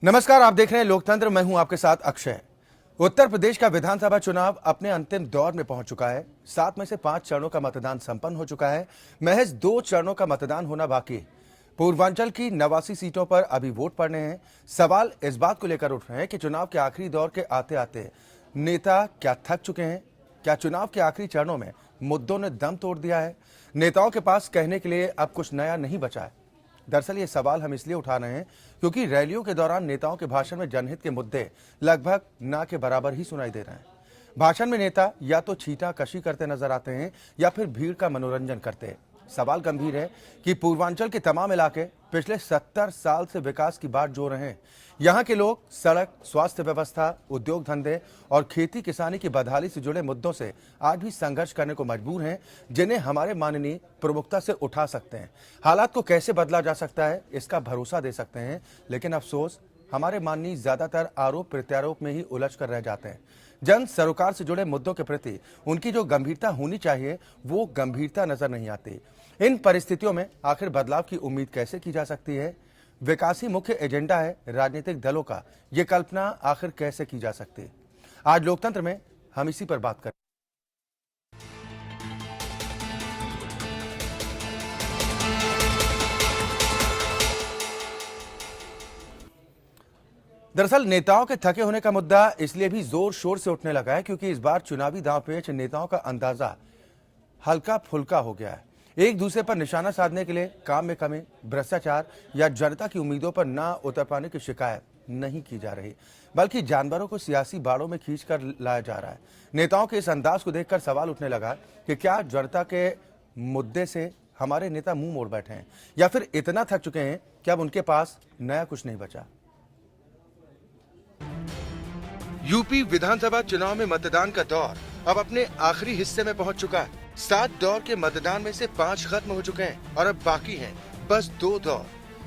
नमस्कार, आप देख रहे हैं लोकतंत्र। मैं हूं आपके साथ अक्षय। उत्तर प्रदेश का विधानसभा चुनाव अपने अंतिम दौर में पहुंच चुका है। 7 में से 5 चरणों का मतदान संपन्न हो चुका है। महज 2 चरणों का मतदान होना बाकी है। पूर्वांचल की 89 सीटों पर अभी वोट पड़ने हैं। सवाल इस बात को लेकर उठ रहे हैं कि चुनाव के आखिरी दौर के आते आते नेता क्या थक चुके हैं? क्या चुनाव के आखिरी चरणों में मुद्दों ने दम तोड़ दिया है? नेताओं के पास कहने के लिए अब कुछ नया नहीं बचा है। दरअसल ये सवाल हम इसलिए उठा रहे हैं क्योंकि रैलियों के दौरान नेताओं के भाषण में जनहित के मुद्दे लगभग ना के बराबर ही सुनाई दे रहे हैं। भाषण में नेता या तो छींटाकशी करते नजर आते हैं या फिर भीड़ का मनोरंजन करते हैं। सवाल गंभीर है कि पूर्वांचल के तमाम इलाके पिछले 70 साल से विकास की बात जो रहे हैं। यहाँ के लोग सड़क, स्वास्थ्य व्यवस्था, उद्योग धंधे और खेती किसानी की बदहाली से जुड़े मुद्दों से आज भी संघर्ष करने को मजबूर हैं, जिन्हें हमारे माननीय प्रमुखता से उठा सकते हैं। हालात को कैसे बदला जा सकता है, इसका भरोसा दे सकते हैं, लेकिन अफसोस हमारे माननीय ज्यादातर आरोप प्रत्यारोप में ही उलझ कर रह जाते हैं। जन सरोकार से जुड़े मुद्दों के प्रति उनकी जो गंभीरता होनी चाहिए, वो गंभीरता नजर नहीं आती। इन परिस्थितियों में आखिर बदलाव की उम्मीद कैसे की जा सकती है? विकासी मुख्य एजेंडा है राजनीतिक दलों का, ये कल्पना आखिर कैसे की जा सकती है? आज लोकतंत्र में हम इसी पर बात करें। दरअसल नेताओं के थके होने का मुद्दा इसलिए भी जोर शोर से उठने लगा है क्योंकि इस बार चुनावी दांवपेच नेताओं का अंदाजा हल्का फुल्का हो गया है। एक दूसरे पर निशाना साधने के लिए काम में कमी, भ्रष्टाचार या जनता की उम्मीदों पर ना उतर पाने की शिकायत नहीं की जा रही, बल्कि जानवरों को सियासी बाड़ों में खींचकर लाया जा रहा है। नेताओं के इस अंदाज को देखकर सवाल उठने लगा कि क्या जनता के मुद्दे से हमारे नेता मुंह मोड़ बैठे हैं या फिर इतना थक चुके हैं कि अब उनके पास नया कुछ नहीं बचा। यूपी विधानसभा चुनाव में मतदान का दौर अब अपने आखिरी हिस्से में पहुंच चुका है। 7 दौर के मतदान में से 5 खत्म हो चुके हैं और अब बाकी हैं बस 2 दौर,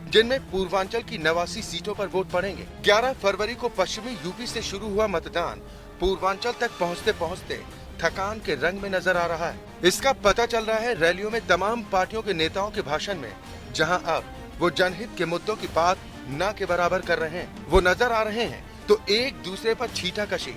जिनमें पूर्वांचल की 89 सीटों पर वोट पड़ेंगे। 11 फरवरी को पश्चिमी यूपी से शुरू हुआ मतदान पूर्वांचल तक पहुंचते पहुंचते थकान के रंग में नजर आ रहा है। इसका पता चल रहा है रैलियों में तमाम पार्टियों के नेताओं के भाषण में, जहां अब वो जनहित के मुद्दों की बात न के बराबर कर रहे हैं। वो नजर आ रहे हैं तो एक दूसरे पर छींटाकशी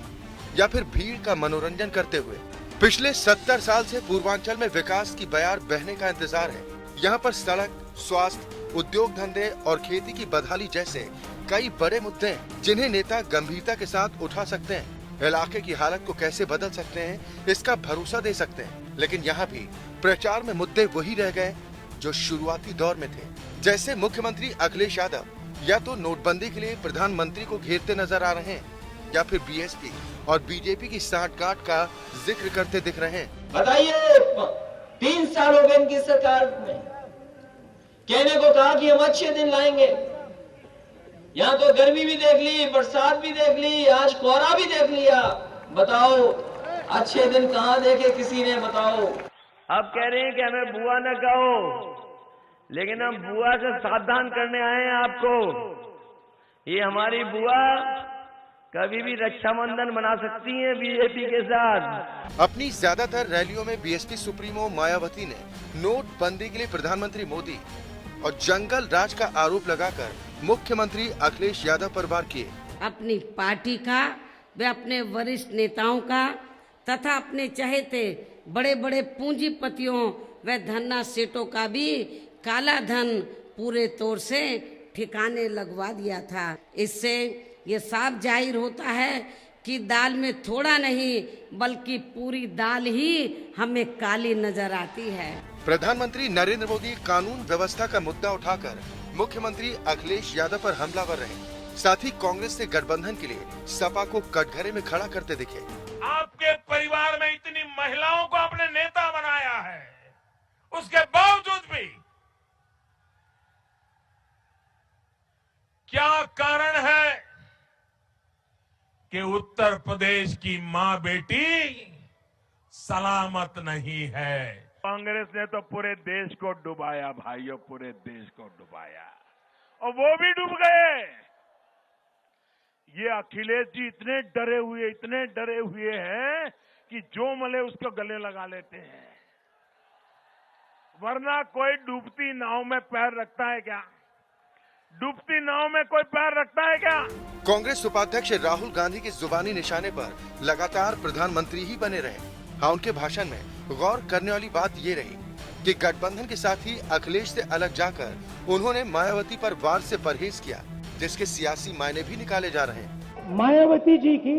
या फिर भीड़ का मनोरंजन करते हुए। पिछले 70 साल से पूर्वांचल में विकास की बयार बहने का इंतजार है। यहाँ पर सड़क, स्वास्थ्य, उद्योग धंधे और खेती की बदहाली जैसे कई बड़े मुद्दे हैं, जिन्हें नेता गंभीरता के साथ उठा सकते हैं। इलाके की हालत को कैसे बदल सकते हैं, इसका भरोसा दे सकते हैं। लेकिन यहाँ भी प्रचार में मुद्दे वही रह गए जो शुरुआती दौर में थे। जैसे मुख्यमंत्री अखिलेश यादव या तो नोटबंदी के लिए प्रधानमंत्री को घेरते नजर आ रहे हैं या फिर बीएसपी और बीजेपी की साठगांठ का जिक्र करते दिख रहे हैं। बताइए, 3 साल हो गए इनकी सरकार में। कहने को कहा कि हम अच्छे दिन लाएंगे। यहाँ तो गर्मी भी देख ली, बरसात भी देख ली, आज कोहरा भी देख लिया। बताओ अच्छे दिन कहाँ देखे किसी ने? बताओ। अब कह रहे हैं कि हमें बुआ न कहो, लेकिन हम बुआ से सावधान करने आए हैं आपको। ये हमारी बुआ कभी भी रक्षाबंधन मना सकती है बीजेपी के साथ। अपनी ज्यादातर रैलियों में बीएसपी सुप्रीमो मायावती ने नोटबंदी के लिए प्रधानमंत्री मोदी और जंगल राज का आरोप लगाकर मुख्यमंत्री अखिलेश यादव पर वार किए। अपनी पार्टी का व अपने वरिष्ठ नेताओं का तथा अपने चहेते बड़े बड़े पूंजीपतियों व धन्ना सेठों का भी काला धन पूरे तौर से ठिकाने लगवा दिया था। इससे ये साफ जाहिर होता है कि दाल में थोड़ा नहीं बल्कि पूरी दाल ही हमें काली नजर आती है। प्रधानमंत्री नरेंद्र मोदी कानून व्यवस्था का मुद्दा उठाकर मुख्यमंत्री अखिलेश यादव पर हमलावर रहे। साथ ही कांग्रेस से गठबंधन के लिए सपा को कटघरे में खड़ा करते दिखे। आपके परिवार में इतनी महिलाओं को आपने नेता बनाया है, उसके बावजूद भी क्या कारण है कि उत्तर प्रदेश की मां बेटी सलामत नहीं है? कांग्रेस ने तो पूरे देश को डुबाया भाइयों, पूरे देश को डुबाया, और वो भी डूब गए। ये अखिलेश जी इतने डरे हुए हैं कि जो मले उसको गले लगा लेते हैं, वरना कोई डूबती नाव में पैर रखता है क्या? डूबती नाव में कोई पैर रखता है क्या? कांग्रेस उपाध्यक्ष राहुल गांधी के जुबानी निशाने पर लगातार प्रधानमंत्री ही बने रहे। हाँ, उनके भाषण में गौर करने वाली बात ये रही कि गठबंधन के साथ ही अखिलेश से अलग जाकर उन्होंने मायावती पर वार से परहेज किया, जिसके सियासी मायने भी निकाले जा रहे हैं। मायावती जी की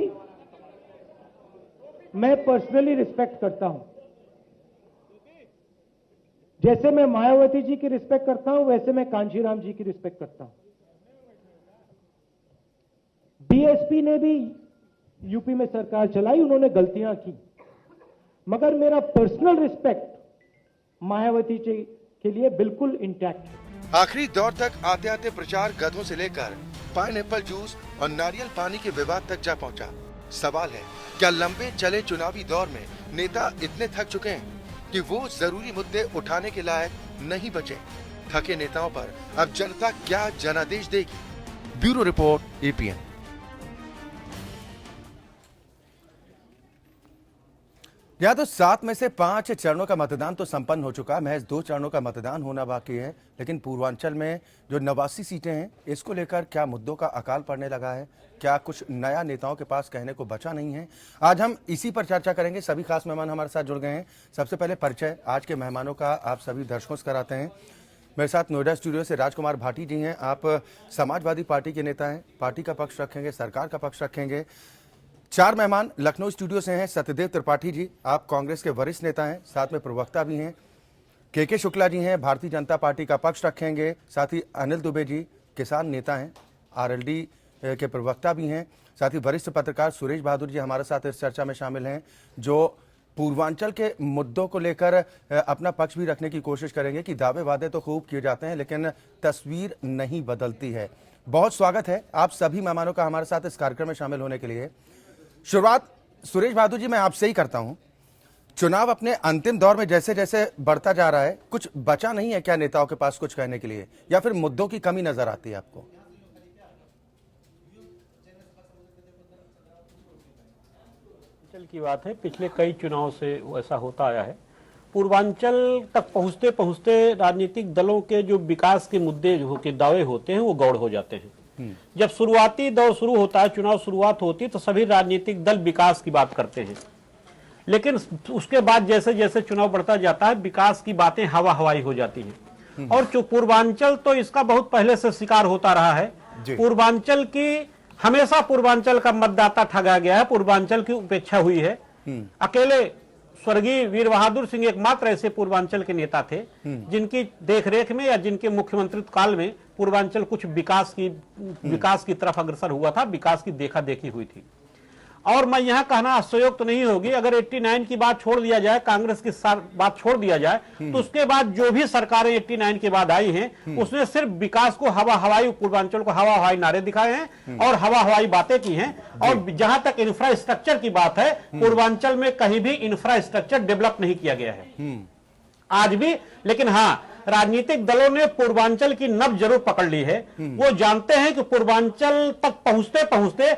मैं पर्सनली रिस्पेक्ट करता हूं। जैसे मैं मायावती जी की रिस्पेक्ट करता हूं, वैसे मैं कांशीराम जी की रिस्पेक्ट करता हूं। बीएसपी ने भी यूपी में सरकार चलाई, उन्होंने गलतियां की, मगर मेरा पर्सनल रिस्पेक्ट मायावती जी के लिए बिल्कुल इंटैक्ट है। आखिरी दौर तक आते आते प्रचार गधों से लेकर पाइनएप्पल जूस और नारियल पानी के विवाद तक जा पहुंचा। सवाल है, क्या लंबे चले चुनावी दौर में नेता इतने थक चुके हैं कि वो जरूरी मुद्दे उठाने के लायक नहीं बचे? थके नेताओं पर अब जनता क्या जनादेश देगी? Bureau report, APN. यहाँ तो 7 में से 5 चरणों का मतदान तो संपन्न हो चुका है। महज 2 चरणों का मतदान होना बाकी है। लेकिन पूर्वांचल में जो 89 सीटें हैं, इसको लेकर क्या मुद्दों का अकाल पड़ने लगा है? क्या कुछ नया नेताओं के पास कहने को बचा नहीं है? आज हम इसी पर चर्चा करेंगे। सभी खास मेहमान हमारे साथ जुड़ गए हैं। सबसे पहले परिचय आज के मेहमानों का आप सभी दर्शकों से कराते हैं। मेरे साथ नोएडा स्टूडियो से राजकुमार भाटी जी हैं। आप समाजवादी पार्टी के नेता हैं। पार्टी का पक्ष रखेंगे, सरकार का पक्ष रखेंगे। 4 मेहमान लखनऊ स्टूडियो से हैं। सत्यदेव त्रिपाठी जी, आप कांग्रेस के वरिष्ठ नेता हैं, साथ में प्रवक्ता भी हैं। के शुक्ला जी हैं, भारतीय जनता पार्टी का पक्ष रखेंगे। साथ ही अनिल दुबे जी, किसान नेता हैं, आरएलडी के प्रवक्ता भी हैं। साथ ही वरिष्ठ पत्रकार सुरेश बहादुर जी हमारे साथ इस चर्चा में शामिल हैं, जो पूर्वांचल के मुद्दों को लेकर अपना पक्ष भी रखने की कोशिश करेंगे कि दावे वादे तो खूब किए जाते हैं, लेकिन तस्वीर नहीं बदलती है। बहुत स्वागत है आप सभी मेहमानों का हमारे साथ इस कार्यक्रम में शामिल होने के लिए। शुरुआत सुरेश बहादुर जी मैं आपसे ही करता हूं। चुनाव अपने अंतिम दौर में जैसे जैसे बढ़ता जा रहा है, कुछ बचा नहीं है क्या नेताओं के पास कुछ कहने के लिए, या फिर मुद्दों की कमी नजर आती है आपको? की बात है, पिछले कई चुनाव से ऐसा होता आया है। पूर्वांचल तक पहुंचते पहुंचते राजनीतिक दलों के जो विकास के मुद्दे जो के दावे होते हैं वो गौड़ हो जाते हैं। जब शुरुआती दौर शुरू होता है, चुनाव शुरुआत होती है, तो सभी राजनीतिक दल विकास की बात करते हैं, लेकिन उसके बाद जैसे जैसे चुनाव बढ़ता जाता है, विकास की बातें हवा हवाई हो जाती हैं। और जो पूर्वांचल तो इसका बहुत पहले से शिकार होता रहा है। पूर्वांचल की हमेशा पूर्वांचल का मतदाता ठगा गया है, पूर्वांचल की उपेक्षा हुई है। अकेले स्वर्गीय वीर बहादुर सिंह एकमात्र ऐसे पूर्वांचल के नेता थे जिनकी देखरेख में या जिनके मुख्यमंत्रित्व काल में पूर्वांचल कुछ विकास की तरफ अग्रसर हुआ था, विकास की देखा देखी हुई थी। और मैं यहां कहना आश्चर्योक्त नहीं होगी, अगर 89 की बात छोड़ दिया जाए, कांग्रेस की बात छोड़ दिया जाए, तो उसके बाद जो भी सरकारें 89 के बाद आई हैं, उसने सिर्फ विकास को हवा हवाई, पूर्वांचल को हवा हवाई नारे दिखाए हैं और हवा हवाई बातें की हैं। और जहां तक इंफ्रास्ट्रक्चर की बात है, पूर्वांचल में कहीं भी इंफ्रास्ट्रक्चर डेवलप नहीं किया गया है आज भी। लेकिन हाँ, राजनीतिक दलों ने पूर्वांचल की नब्ज जरूर पकड़ ली है। वो जानते हैं कि पूर्वांचल तक पहुंचते पहुंचते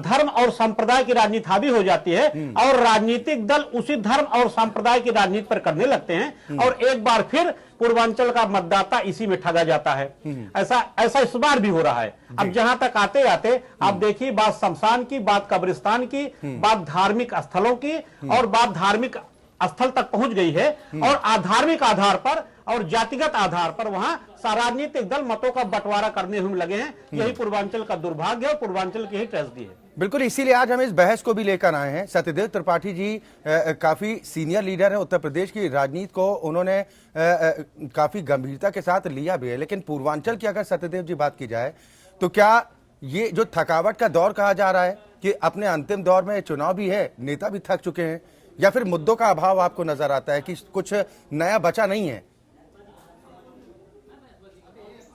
धर्म और संप्रदाय की राजनीति हावी हो जाती है और राजनीतिक दल उसी धर्म और संप्रदाय की राजनीति पर करने लगते हैं, और एक बार फिर पूर्वांचल का मतदाता इसी में ठगा जाता है। ऐसा इस बार भी हो रहा है। अब जहां तक आते आते आप देखिए, बात शमशान की, बात कब्रिस्तान की, बात धार्मिक स्थलों की, और बात धार्मिक स्थल तक पहुंच गई है। और आधार्मिक आधार पर और जातिगत आधार पर वहां राजनीतिक दल मतों का बंटवारा करने में लगे हैं। यही पूर्वांचल का दुर्भाग्य है, पूर्वांचल की ही ट्रेजेडी है। बिल्कुल, इसीलिए आज हम इस बहस को भी लेकर आए हैं। सत्यदेव त्रिपाठी जी काफी सीनियर लीडर हैं, उत्तर प्रदेश की राजनीति को उन्होंने काफी गंभीरता के साथ लिया भी है। लेकिन पूर्वांचल की अगर सत्यदेव जी बात की जाए, तो क्या ये जो थकावट का दौर कहा जा रहा है कि अपने अंतिम दौर में चुनाव भी है, नेता भी थक चुके हैं, या फिर मुद्दों का अभाव आपको नजर आता है कि कुछ नया बचा नहीं है?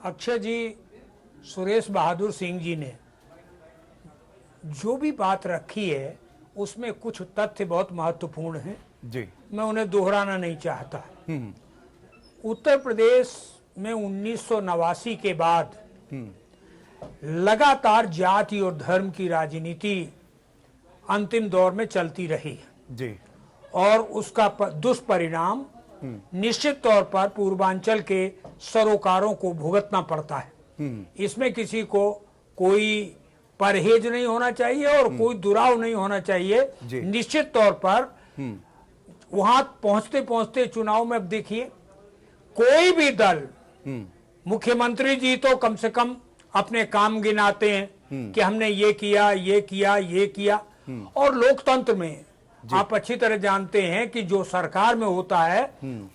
अक्षय जी, सुरेश बहादुर सिंह जी ने जो भी बात रखी है उसमें कुछ तथ्य बहुत महत्वपूर्ण हैं जी, मैं उन्हें दोहराना नहीं चाहता। उत्तर प्रदेश में 1989 के बाद लगातार जाति और धर्म की राजनीति अंतिम दौर में चलती रही जी, और उसका दुष्परिणाम निश्चित तौर पर पूर्वांचल के सरोकारों को भुगतना पड़ता है। इसमें किसी को कोई परहेज नहीं होना चाहिए और कोई दुराव नहीं होना चाहिए। निश्चित तौर पर वहां पहुंचते पहुंचते चुनाव में अब देखिए कोई भी दल, मुख्यमंत्री जी तो कम से कम अपने काम गिनाते हैं कि हमने ये किया, ये किया, ये किया। और लोकतंत्र में आप अच्छी तरह जानते हैं कि जो सरकार में होता है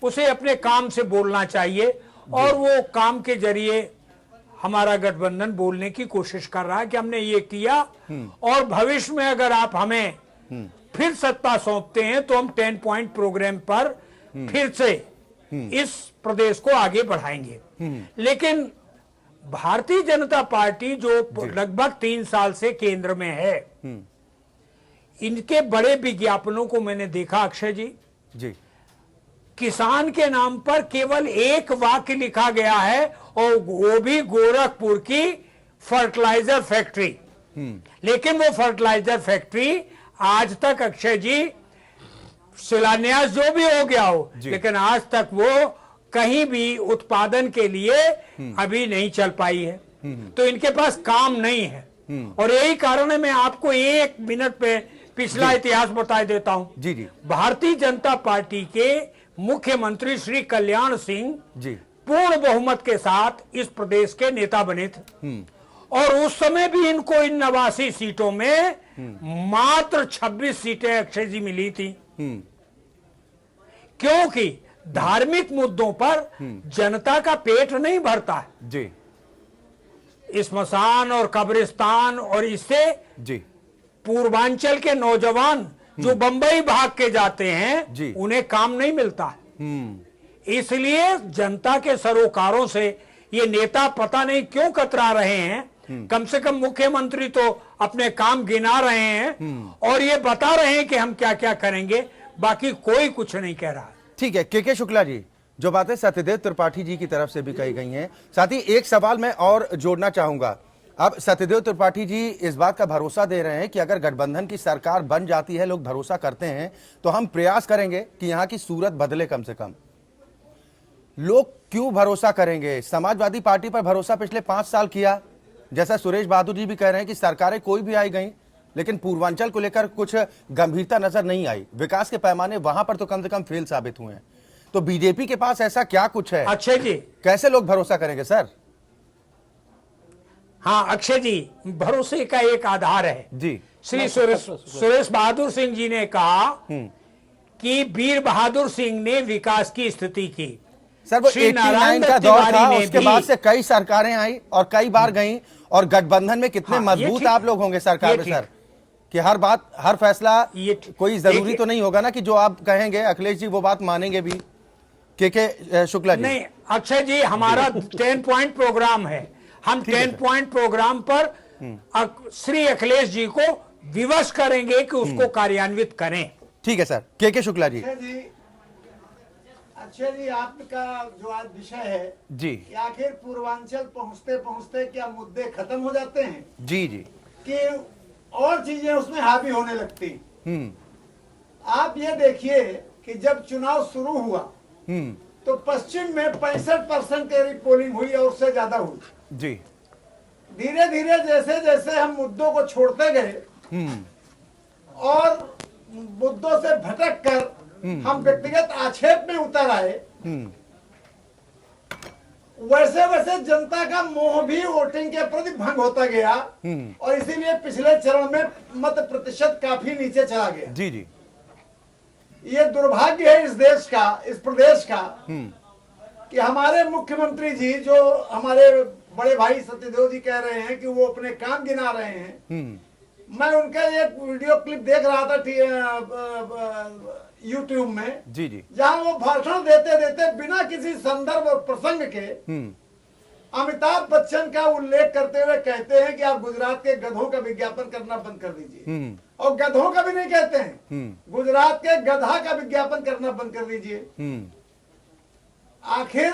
उसे अपने काम से बोलना चाहिए और वो काम के जरिए हमारा गठबंधन बोलने की कोशिश कर रहा है कि हमने ये किया और भविष्य में अगर आप हमें फिर सत्ता सौंपते हैं तो हम 10 पॉइंट प्रोग्राम पर फिर से इस प्रदेश को आगे बढ़ाएंगे। लेकिन भारतीय जनता पार्टी जो लगभग 3 साल से केंद्र में है, इनके बड़े विज्ञापनों को मैंने देखा अक्षय जी। किसान के नाम पर केवल एक वाक्य लिखा गया है और वो भी गोरखपुर की फर्टिलाइजर फैक्ट्री। लेकिन वो फर्टिलाइजर फैक्ट्री आज तक अक्षय जी शिलान्यास जो भी हो गया हो, लेकिन आज तक वो कहीं भी उत्पादन के लिए अभी नहीं चल पाई है। तो इनके पास काम नहीं है और यही कारण है। मैं आपको 1 मिनट पे पिछला इतिहास बता देता हूं। भारतीय जनता पार्टी के मुख्यमंत्री श्री कल्याण सिंह पूर्ण बहुमत के साथ इस प्रदेश के नेता बने थे और उस समय भी इनको इन 89 सीटों में मात्र 26 सीटें अक्षय जी मिली थी, क्योंकि धार्मिक मुद्दों पर जनता का पेट नहीं भरता है। स्मशान और कब्रिस्तान और इससे पूर्वांचल के नौजवान जो बंबई भाग के जाते हैं उन्हें काम नहीं मिलता। इसलिए जनता के सरोकारों से ये नेता पता नहीं क्यों कतरा रहे हैं। कम से कम मुख्यमंत्री तो अपने काम गिना रहे हैं और ये बता रहे हैं कि हम क्या क्या करेंगे, बाकी कोई कुछ नहीं कह रहा। ठीक है के शुक्ला जी, जो बातें सत्यदेव त्रिपाठी जी की तरफ से भी कही गई हैं, साथ ही एक सवाल मैं और जोड़ना चाहूंगा। अब सत्यदेव त्रिपाठी जी इस बात का भरोसा दे रहे हैं कि अगर गठबंधन की सरकार बन जाती है, लोग भरोसा करते हैं, तो हम प्रयास करेंगे कि यहां की सूरत बदले। कम से कम लोग क्यों भरोसा करेंगे? समाजवादी पार्टी पर भरोसा पिछले 5 साल किया, जैसा सुरेश बहादुर जी भी कह रहे हैं कि सरकारें कोई भी आई गई, लेकिन पूर्वांचल को लेकर कुछ गंभीरता नजर नहीं आई। विकास के पैमाने वहां पर तो कम से कम फेल साबित हुए हैं। तो बीजेपी के पास ऐसा क्या कुछ है? अक्षय जी, कैसे लोग भरोसा करेंगे सर? हाँ अक्षय जी, भरोसे का एक आधार है जी। श्री सुरेश बहादुर सिंह जी ने कहा कि वीर बहादुर सिंह ने विकास की स्थिति की। सर वो 89 का दौर था, उसके बाद से कई सरकारें आई और कई बार गईं, और गठबंधन में कितने मजबूत आप लोग होंगे सरकार में सर, कि हर बात, हर फैसला कोई जरूरी तो नहीं होगा ना कि जो आप कहेंगे अखिलेश जी वो बात मानेंगे भी। के शुक्ला जी? नहीं अक्षय जी, हमारा 10 पॉइंट प्रोग्राम है। हम 10 पॉइंट प्रोग्राम पर श्री अखिलेश जी को विवश करेंगे कि उसको कार्यान्वित करें। ठीक है सर। के शुक्ला जी? अक्षय जी, आपका जो आज विषय है जी, कि आखिर पूर्वांचल पहुंचते पहुंचते क्या मुद्दे खत्म हो जाते हैं जी कि और चीजें उसमें हावी होने लगती। आप ये देखिए कि जब चुनाव शुरू हुआ तो पश्चिम में 65% की पोलिंग हुई और उससे ज्यादा हुई जी। धीरे धीरे जैसे जैसे हम मुद्दों को छोड़ते गए और मुद्दों से भटक कर हम व्यक्तिगत आक्षेप में उतर आए, वैसे वैसे जनता का मोह भी वोटिंग के प्रति भंग होता गया और इसीलिए पिछले चरण में मत प्रतिशत काफी नीचे चला गया। जी जी। ये दुर्भाग्य है इस देश का, इस प्रदेश का, कि हमारे मुख्यमंत्री जी, जो हमारे बड़े भाई सत्यदेव जी कह रहे हैं कि वो अपने काम गिना रहे हैं। मैं उनका एक वीडियो क्लिप देख रहा था यूट्यूब में जी जी, जहां वो भाषण देते देते बिना किसी संदर्भ और प्रसंग के अमिताभ बच्चन का उल्लेख करते हुए कहते हैं कि आप गुजरात के गधों का विज्ञापन करना बंद कर दीजिए। और गधों का भी नहीं कहते हैं, गुजरात के गधा का विज्ञापन करना बंद कर दीजिए। आखिर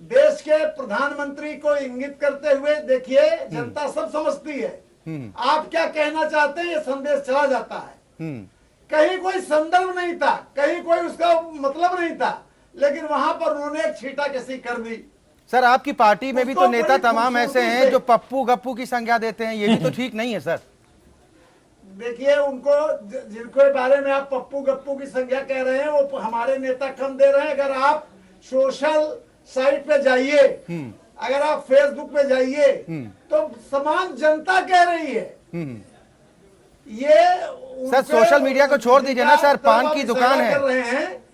देश के प्रधानमंत्री को इंगित करते हुए देखिए, जनता सब समझती है आप क्या कहना चाहते हैं, ये संदेश चला जाता है। कहीं कोई संदर्भ नहीं था, कहीं कोई उसका मतलब नहीं था, लेकिन वहां पर उन्होंने एक छींटा कसी कर दी। सर आपकी पार्टी में भी तो उसको नेता बड़ी तमाम ऐसे खूबसूरती हैं से- जो पप्पू गप्पू की संज्ञा देते हैं, ये भी तो ठीक नहीं है सर। देखिए उनको जिनके बारे में आप पप्पू गप्पू की संज्ञा कह रहे हैं वो हमारे नेता कम दे रहे हैं। अगर आप सोशल साइट पे जाइए, अगर आप फेसबुक पे जाइए तो समान जनता कह रही है ये सर सोशल मीडिया को छोड़ दीजिए ना सर, पान की दुकान है कर रहे हैं।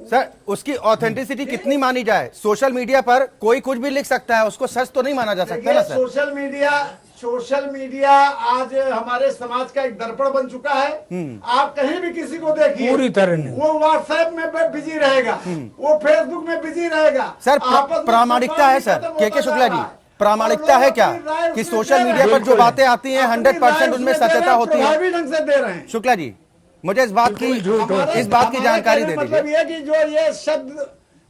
सर, उसकी ऑथेंटिसिटी कितनी मानी जाए? सोशल मीडिया पर कोई कुछ भी लिख सकता है, उसको सच तो नहीं माना जा सकता ना सर। सोशल मीडिया आज हमारे समाज का एक दर्पण बन चुका है। आप कहीं भी किसी को देखिए पूरी तरह नहीं। वो व्हाट्सएप में बिजी रहेगा, वो फेसबुक में बिजी रहेगा। सर आपस में प्रामाणिकता है सर, खत्म के होता शुक्ला जा जी, रहा है। प्रामाणिकता और है लोग क्या अपनी राय कि उसमें सोशल दे मीडिया रहे पर जो हैं। बातें आती हैं अपनी 100% राय उनमें उसमें दे रहे सत्यता हैं, होती है? प्रभावी ढंग से दे रहे हैं। शुक्ला जी, मुझे इस बात की हमारे जानकारी दे मतलब दीजिए। ये कि जो ये शब्द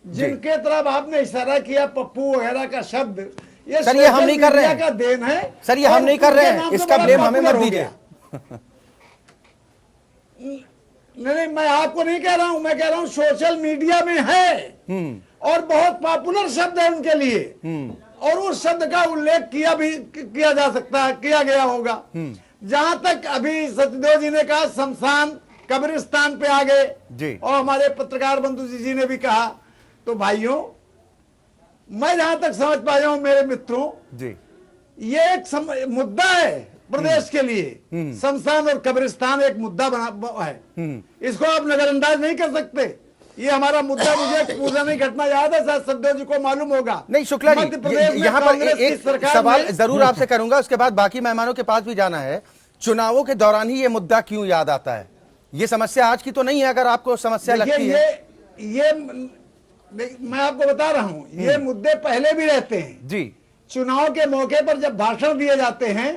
जिनके तरफ आपने इशारा किया पप्पू वगैरह का शब्द, ये सर, ये हम नहीं कर रहे हैं। का देन है सर, ये हम और नहीं कर रहे उनके हैं, नाम से इसका बड़ा ब्लेम हमें मत पॉपुलर हो दीजिए। गया। नहीं, मैं आपको नहीं कह रहा हूं, मैं कह रहा हूं सोशल मीडिया में है और बहुत पॉपुलर शब्द है उनके लिए, और उस शब्द का उल्लेख किया जा सकता है, किया गया होगा। जहां तक अभी सचदेव जी ने कहा शमशान कब्रिस्तान पे आ जी। गए, और हमारे पत्रकार बंधु जी ने भी कहा, तो भाइयों मैं जहां तक समझ पाया हूं मेरे मित्रों, जी, ये एक मुद्दा है प्रदेश के लिए। शमशान और कब्रिस्तान एक मुद्दा बना है, इसको आप नजरअंदाज नहीं कर सकते। ये हमारा मुद्दा, मुझे पूरा नहीं घटना याद है, शायद सचदेव जी को मालूम होगा। नहीं शुक्ला जी, मध्य प्रदेश में यहाँ पर कांग्रेस की एक सरकार सवाल में- जरूर आपसे करूंगा, उसके बाद बाकी मेहमानों के पास भी जाना है। चुनावों के दौरान ही ये मुद्दा क्यों याद आता है? ये समस्या आज की तो नहीं है, अगर आपको समस्या लगती है। ये मैं आपको बता रहा हूं, ये मुद्दे पहले भी रहते हैं जी। चुनाव के मौके पर जब भाषण दिए जाते हैं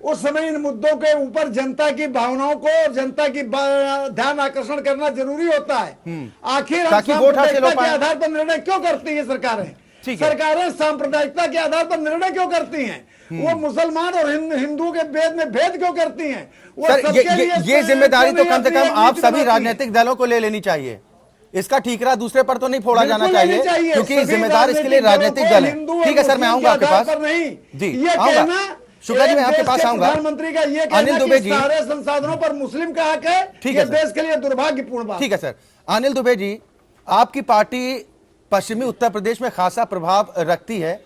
उस समय इन मुद्दों के ऊपर जनता की भावनाओं को और जनता की ध्यान आकर्षण करना जरूरी होता है। आखिर हम ताकि वोट हासिल हो सांप्रदायिकता के पाए। आधार पर निर्णय क्यों करती है सरकारें? ठीक है। सरकारें सांप्रदायिकता के आधार पर निर्णय क्यों करती हैं? वो मुसलमान और हिंदुओं के भेद में भेद क्यों करती हैं? वो सर, सबके लिए ये जिम्मेदारी तो कम से अपनी कम एक आप नीति सभी बनाती है। राजनीतिक दलों को ले लेनी चाहिए। इसका ठीकरा दूसरे पर तो नहीं फोड़ा जाना बिल्कुल लेनी चाहिए, क्योंकि सभी जिम्मेदार इसके लिए राजनीतिक दल है। हिंदू और ठीक है सर, मैं मुस्लिम आऊंगा के आपके आधार पास। पर नहीं। जी, ये आऊंगा। कहना शुक्ला जी, मैं एक आपके देश पास के आऊंगा। प्रधानमंत्री का ये अनिल कहना दुबे कि जी, सारे संसाधनों पर मुस्लिम का हक है, ठीक ये है सर। देश के लिए दुर्भाग्यपूर्ण बात। ठीक है सर। अनिल दुबे जी, आपकी पार्टी पश्चिमी उत्तर प्रदेश में खासा प्रभाव रखती है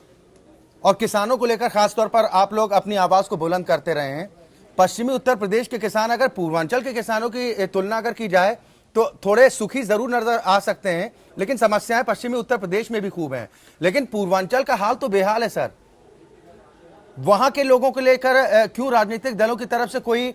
और किसानों को लेकर खासतौर पर आप लोग अपनी आवाज को बुलंद करते रहे हैं। पश्चिमी उत्तर प्रदेश के किसान अगर पूर्वांचल के किसानों की तुलना अगर की जाए तो थोड़े सुखी जरूर नजर आ सकते हैं, लेकिन समस्याएं पश्चिमी उत्तर प्रदेश में भी खूब हैं। लेकिन पूर्वांचल का हाल तो बेहाल है सर। वहां के लोगों को लेकर क्यों राजनीतिक दलों की तरफ से कोई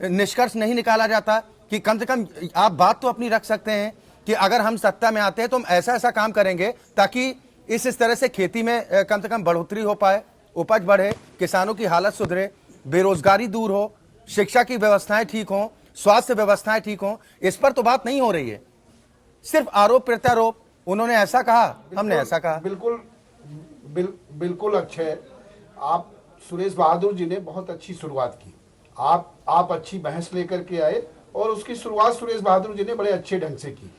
निष्कर्ष नहीं निकाला जाता कि कम से कम आप बात तो अपनी रख सकते हैं कि अगर हम सत्ता में आते हैं तो हम ऐसा ऐसा काम करेंगे ताकि इस तरह से खेती में कम से कम बढ़ोतरी हो पाए, उपज बढ़े, किसानों की हालत सुधरे, बेरोजगारी दूर हो, शिक्षा की व्यवस्थाएं ठीक हों, स्वास्थ्य व्यवस्थाएं ठीक हों। इस पर तो बात नहीं हो रही है, सिर्फ आरोप प्रत्यारोप। उन्होंने ऐसा कहा, हमने ऐसा कहा। बिल्कुल अक्षय, आप सुरेश बहादुर जी ने बहुत अच्छी शुरुआत की। आप अच्छी बहस लेकर के आए और उसकी शुरुआत सुरेश बहादुर जी ने बड़े अच्छे ढंग से की।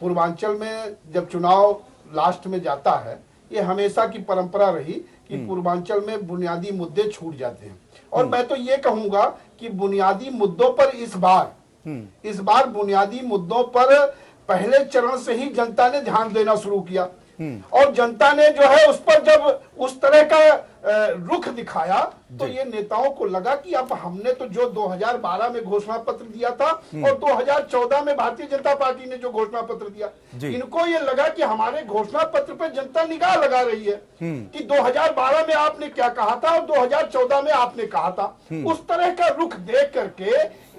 पूर्वांचल में जब चुनाव लास्ट में जाता है, ये हमेशा की परंपरा रही कि पूर्वांचल में बुनियादी मुद्दे छूट जाते हैं। और मैं तो ये कहूंगा कि बुनियादी मुद्दों पर इस बार बुनियादी मुद्दों पर पहले चरण से ही जनता ने ध्यान देना शुरू किया, और जनता ने जो है उस पर जब उस तरह का रुख दिखाया तो ये नेताओं को लगा कि अब हमने तो जो 2012 में घोषणा पत्र दिया था और 2014 में भारतीय जनता पार्टी ने जो घोषणा पत्र दिया, इनको ये लगा कि हमारे घोषणा पत्र पे जनता निगाह लगा रही है कि 2012 में आपने क्या कहा था और 2014 में आपने कहा था। उस तरह का रुख देख करके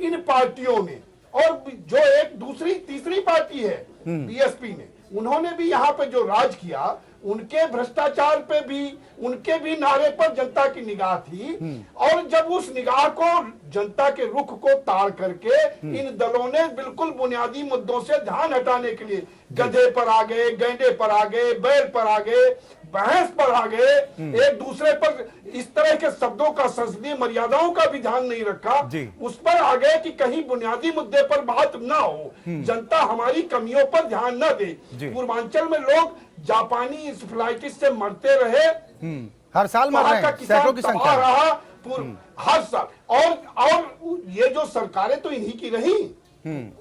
इन पार्टियों ने, और जो एक दूसरी तीसरी पार्टी है बीएसपी ने, उन्होंने भी यहाँ पे जो राज किया, उनके भ्रष्टाचार पे भी, उनके भी नारे पर जनता की निगाह थी। और जब उस निगाह को, जनता के रुख को ताड़ करके इन दलों ने बिल्कुल बुनियादी मुद्दों से ध्यान हटाने के लिए गधे पर आ गए, गैंडे पर आ गए, बैल पर आ गए, बहस पर आ गए, एक दूसरे पर इस तरह के शब्दों का, संसदीय मर्यादाओं का भी ध्यान नहीं रखा, उस पर आ गए कि कहीं बुनियादी मुद्दे पर बात ना हो, जनता हमारी कमियों पर ध्यान न दे। पूर्वांचल में लोग जापानी इंसेफ्लाइटिस से मरते रहे, हर साल मर रहे हैं, सैकड़ों की संख्या रहा हर साल। और ये जो सरकारें तो इन्हीं की रही।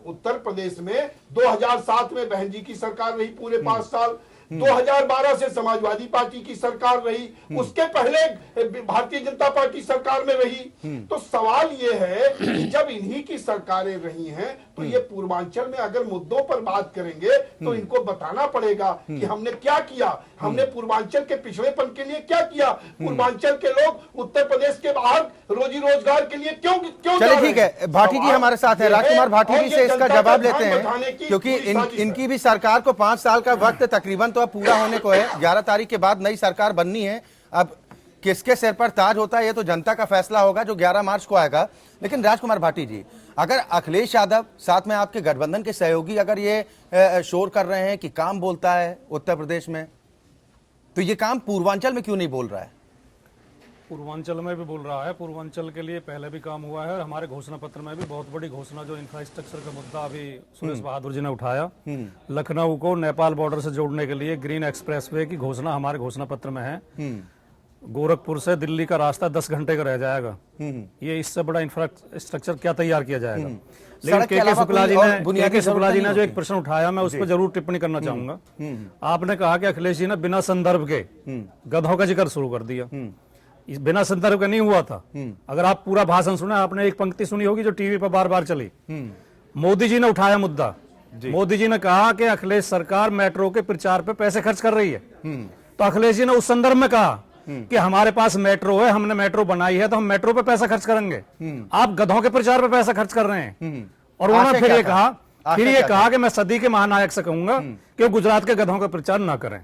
उत्तर प्रदेश में 2007 में बहन जी की सरकार रही पूरे 5 साल, 2012 से समाजवादी पार्टी की सरकार रही, उसके पहले भारतीय जनता पार्टी सरकार में रही। तो सवाल ये है कि जब इन्हीं की सरकारें रही हैं तो ये पूर्वांचल में अगर मुद्दों पर बात करेंगे तो इनको बताना पड़ेगा कि हमने क्या किया, हमने पूर्वांचल के पिछड़ेपन के लिए क्या किया, पूर्वांचल के लोग उत्तर प्रदेश के बाहर रोजी रोजगार के लिए क्यों चलिए ठीक है, भाटी जी हमारे साथ है, राजकुमार भाटी जी से इसका जवाब लेते हैं, क्योंकि इनकी भी सरकार को 5 साल का वक्त तकरीबन तो अब पूरा होने को है। 11 तारीख के बाद नई सरकार बननी है। अब किसके सिर पर ताज होता है ये तो जनता का फैसला होगा जो 11 मार्च को आएगा। लेकिन राजकुमार भाटी जी, अगर अखिलेश यादव साथ में आपके गठबंधन के सहयोगी अगर ये शोर कर रहे हैं कि काम बोलता है उत्तर प्रदेश में, तो ये काम पूर्वांचल में क्यों नहीं बोल रहा है? पूर्वांचल में भी बोल रहा है। पूर्वांचल के लिए पहले भी काम हुआ है और हमारे घोषणा पत्र में भी बहुत बड़ी घोषणा, जो इंफ्रास्ट्रक्चर का मुद्दा अभी सुरेश बहादुर जी ने उठाया, लखनऊ को नेपाल बॉर्डर से जोड़ने के लिए ग्रीन एक्सप्रेसवे की घोषणा हमारे घोषणा पत्र में है। गोरखपुर से दिल्ली का रास्ता 10 घंटे का रह जाएगा। ये इससे बड़ा इंफ्रास्ट्रक्चर क्या तैयार किया जाएगा? लेकिन के शुक्ला जी ने जो एक प्रश्न उठाया, मैं उस पर जरूर टिप्पणी करना चाहूंगा। आपने कहा कि अखिलेश जी ने बिना संदर्भ के गधों का जिक्र शुरू कर दिया। बिना संदर्भ का नहीं हुआ था। अगर आप पूरा भाषण सुना, आपने एक पंक्ति सुनी होगी जो टीवी पर बार बार चली। मोदी जी ने उठाया मुद्दा। मोदी जी ने कहा कि अखिलेश सरकार मेट्रो के प्रचार पे पैसे खर्च कर रही है। तो अखिलेश जी ने उस संदर्भ में कहा कि हमारे पास मेट्रो है, हमने मेट्रो बनाई है, तो हम मेट्रो पे पैसा खर्च करेंगे। आप गधों के प्रचार पे पैसा खर्च कर रहे हैं। और उन्होंने फिर ये कहा कि मैं सदी के महानायक से कहूंगा कि वो गुजरात के गधों का प्रचार ना करें।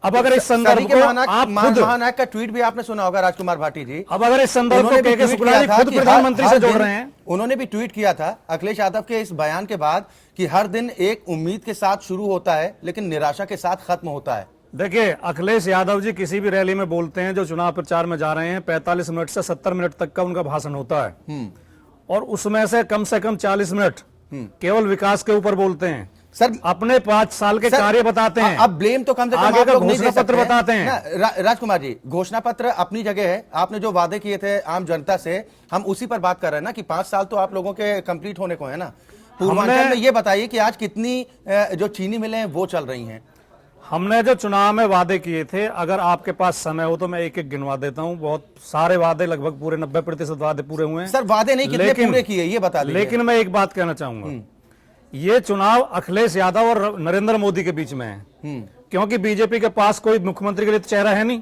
अब अगर इस संदर्भ को आप खुद, महानायक का ट्वीट भी आपने सुना होगा राजकुमार भाटी जी, अब अगर इस संदर्भ को के शुक्ला जी खुद प्रधानमंत्री से जोड़ रहे हैं, उन्होंने भी ट्वीट किया था अखिलेश यादव के इस बयान के बाद कि हर दिन एक उम्मीद के साथ शुरू होता है लेकिन निराशा के साथ खत्म होता है। देखिए, अखिलेश यादव जी किसी भी रैली में बोलते हैं, जो चुनाव प्रचार में जा रहे हैं, 45 मिनट से 70 मिनट तक का उनका भाषण होता है और उसमें से कम 40 मिनट केवल विकास के ऊपर बोलते हैं। सर अपने 5 साल के कार्य बताते हैं। अब ब्लेम तो कम से कम आगे का घोषणा पत्र बताते हैं। राजकुमार जी, घोषणा पत्र अपनी जगह है, आपने जो वादे किए थे आम जनता से, हम उसी पर बात कर रहे हैं ना कि 5 साल तो आप लोगों के कंप्लीट होने को है ना। पूर्वांचल में ये बताइए कि आज कितनी जो चीनी मिलें हैं वो चल रही हैं? हमने जो चुनाव में वादे किए थे, अगर आपके पास समय हो तो मैं एक एक गिनवा देता हूं। बहुत सारे वादे, लगभग पूरे 90% वादे पूरे हुए हैं। सर वादे नहीं, कितने पूरे किए ये बता दीजिए। लेकिन मैं एक बात कहना चाहूंगा, ये चुनाव अखिलेश यादव और नरेंद्र मोदी के बीच में है, क्योंकि बीजेपी के पास कोई मुख्यमंत्री के लिए चेहरा है नहीं।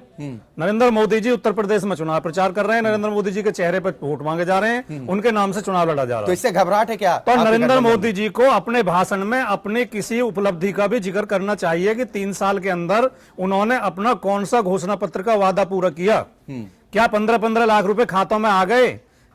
नरेंद्र मोदी जी उत्तर प्रदेश में चुनाव प्रचार कर रहे हैं, नरेंद्र मोदी जी के चेहरे पर वोट मांगे जा रहे हैं, उनके नाम से चुनाव लड़ा जा रहा है। तो इससे घबराहट है क्या? तो नरेंद्र मोदी जी को अपने भाषण में अपनी किसी उपलब्धि का भी जिक्र करना चाहिए कि 3 साल के अंदर उन्होंने अपना कौन सा घोषणा पत्र का वादा पूरा किया। क्या 15-15 लाख रुपए खातों में आ गए?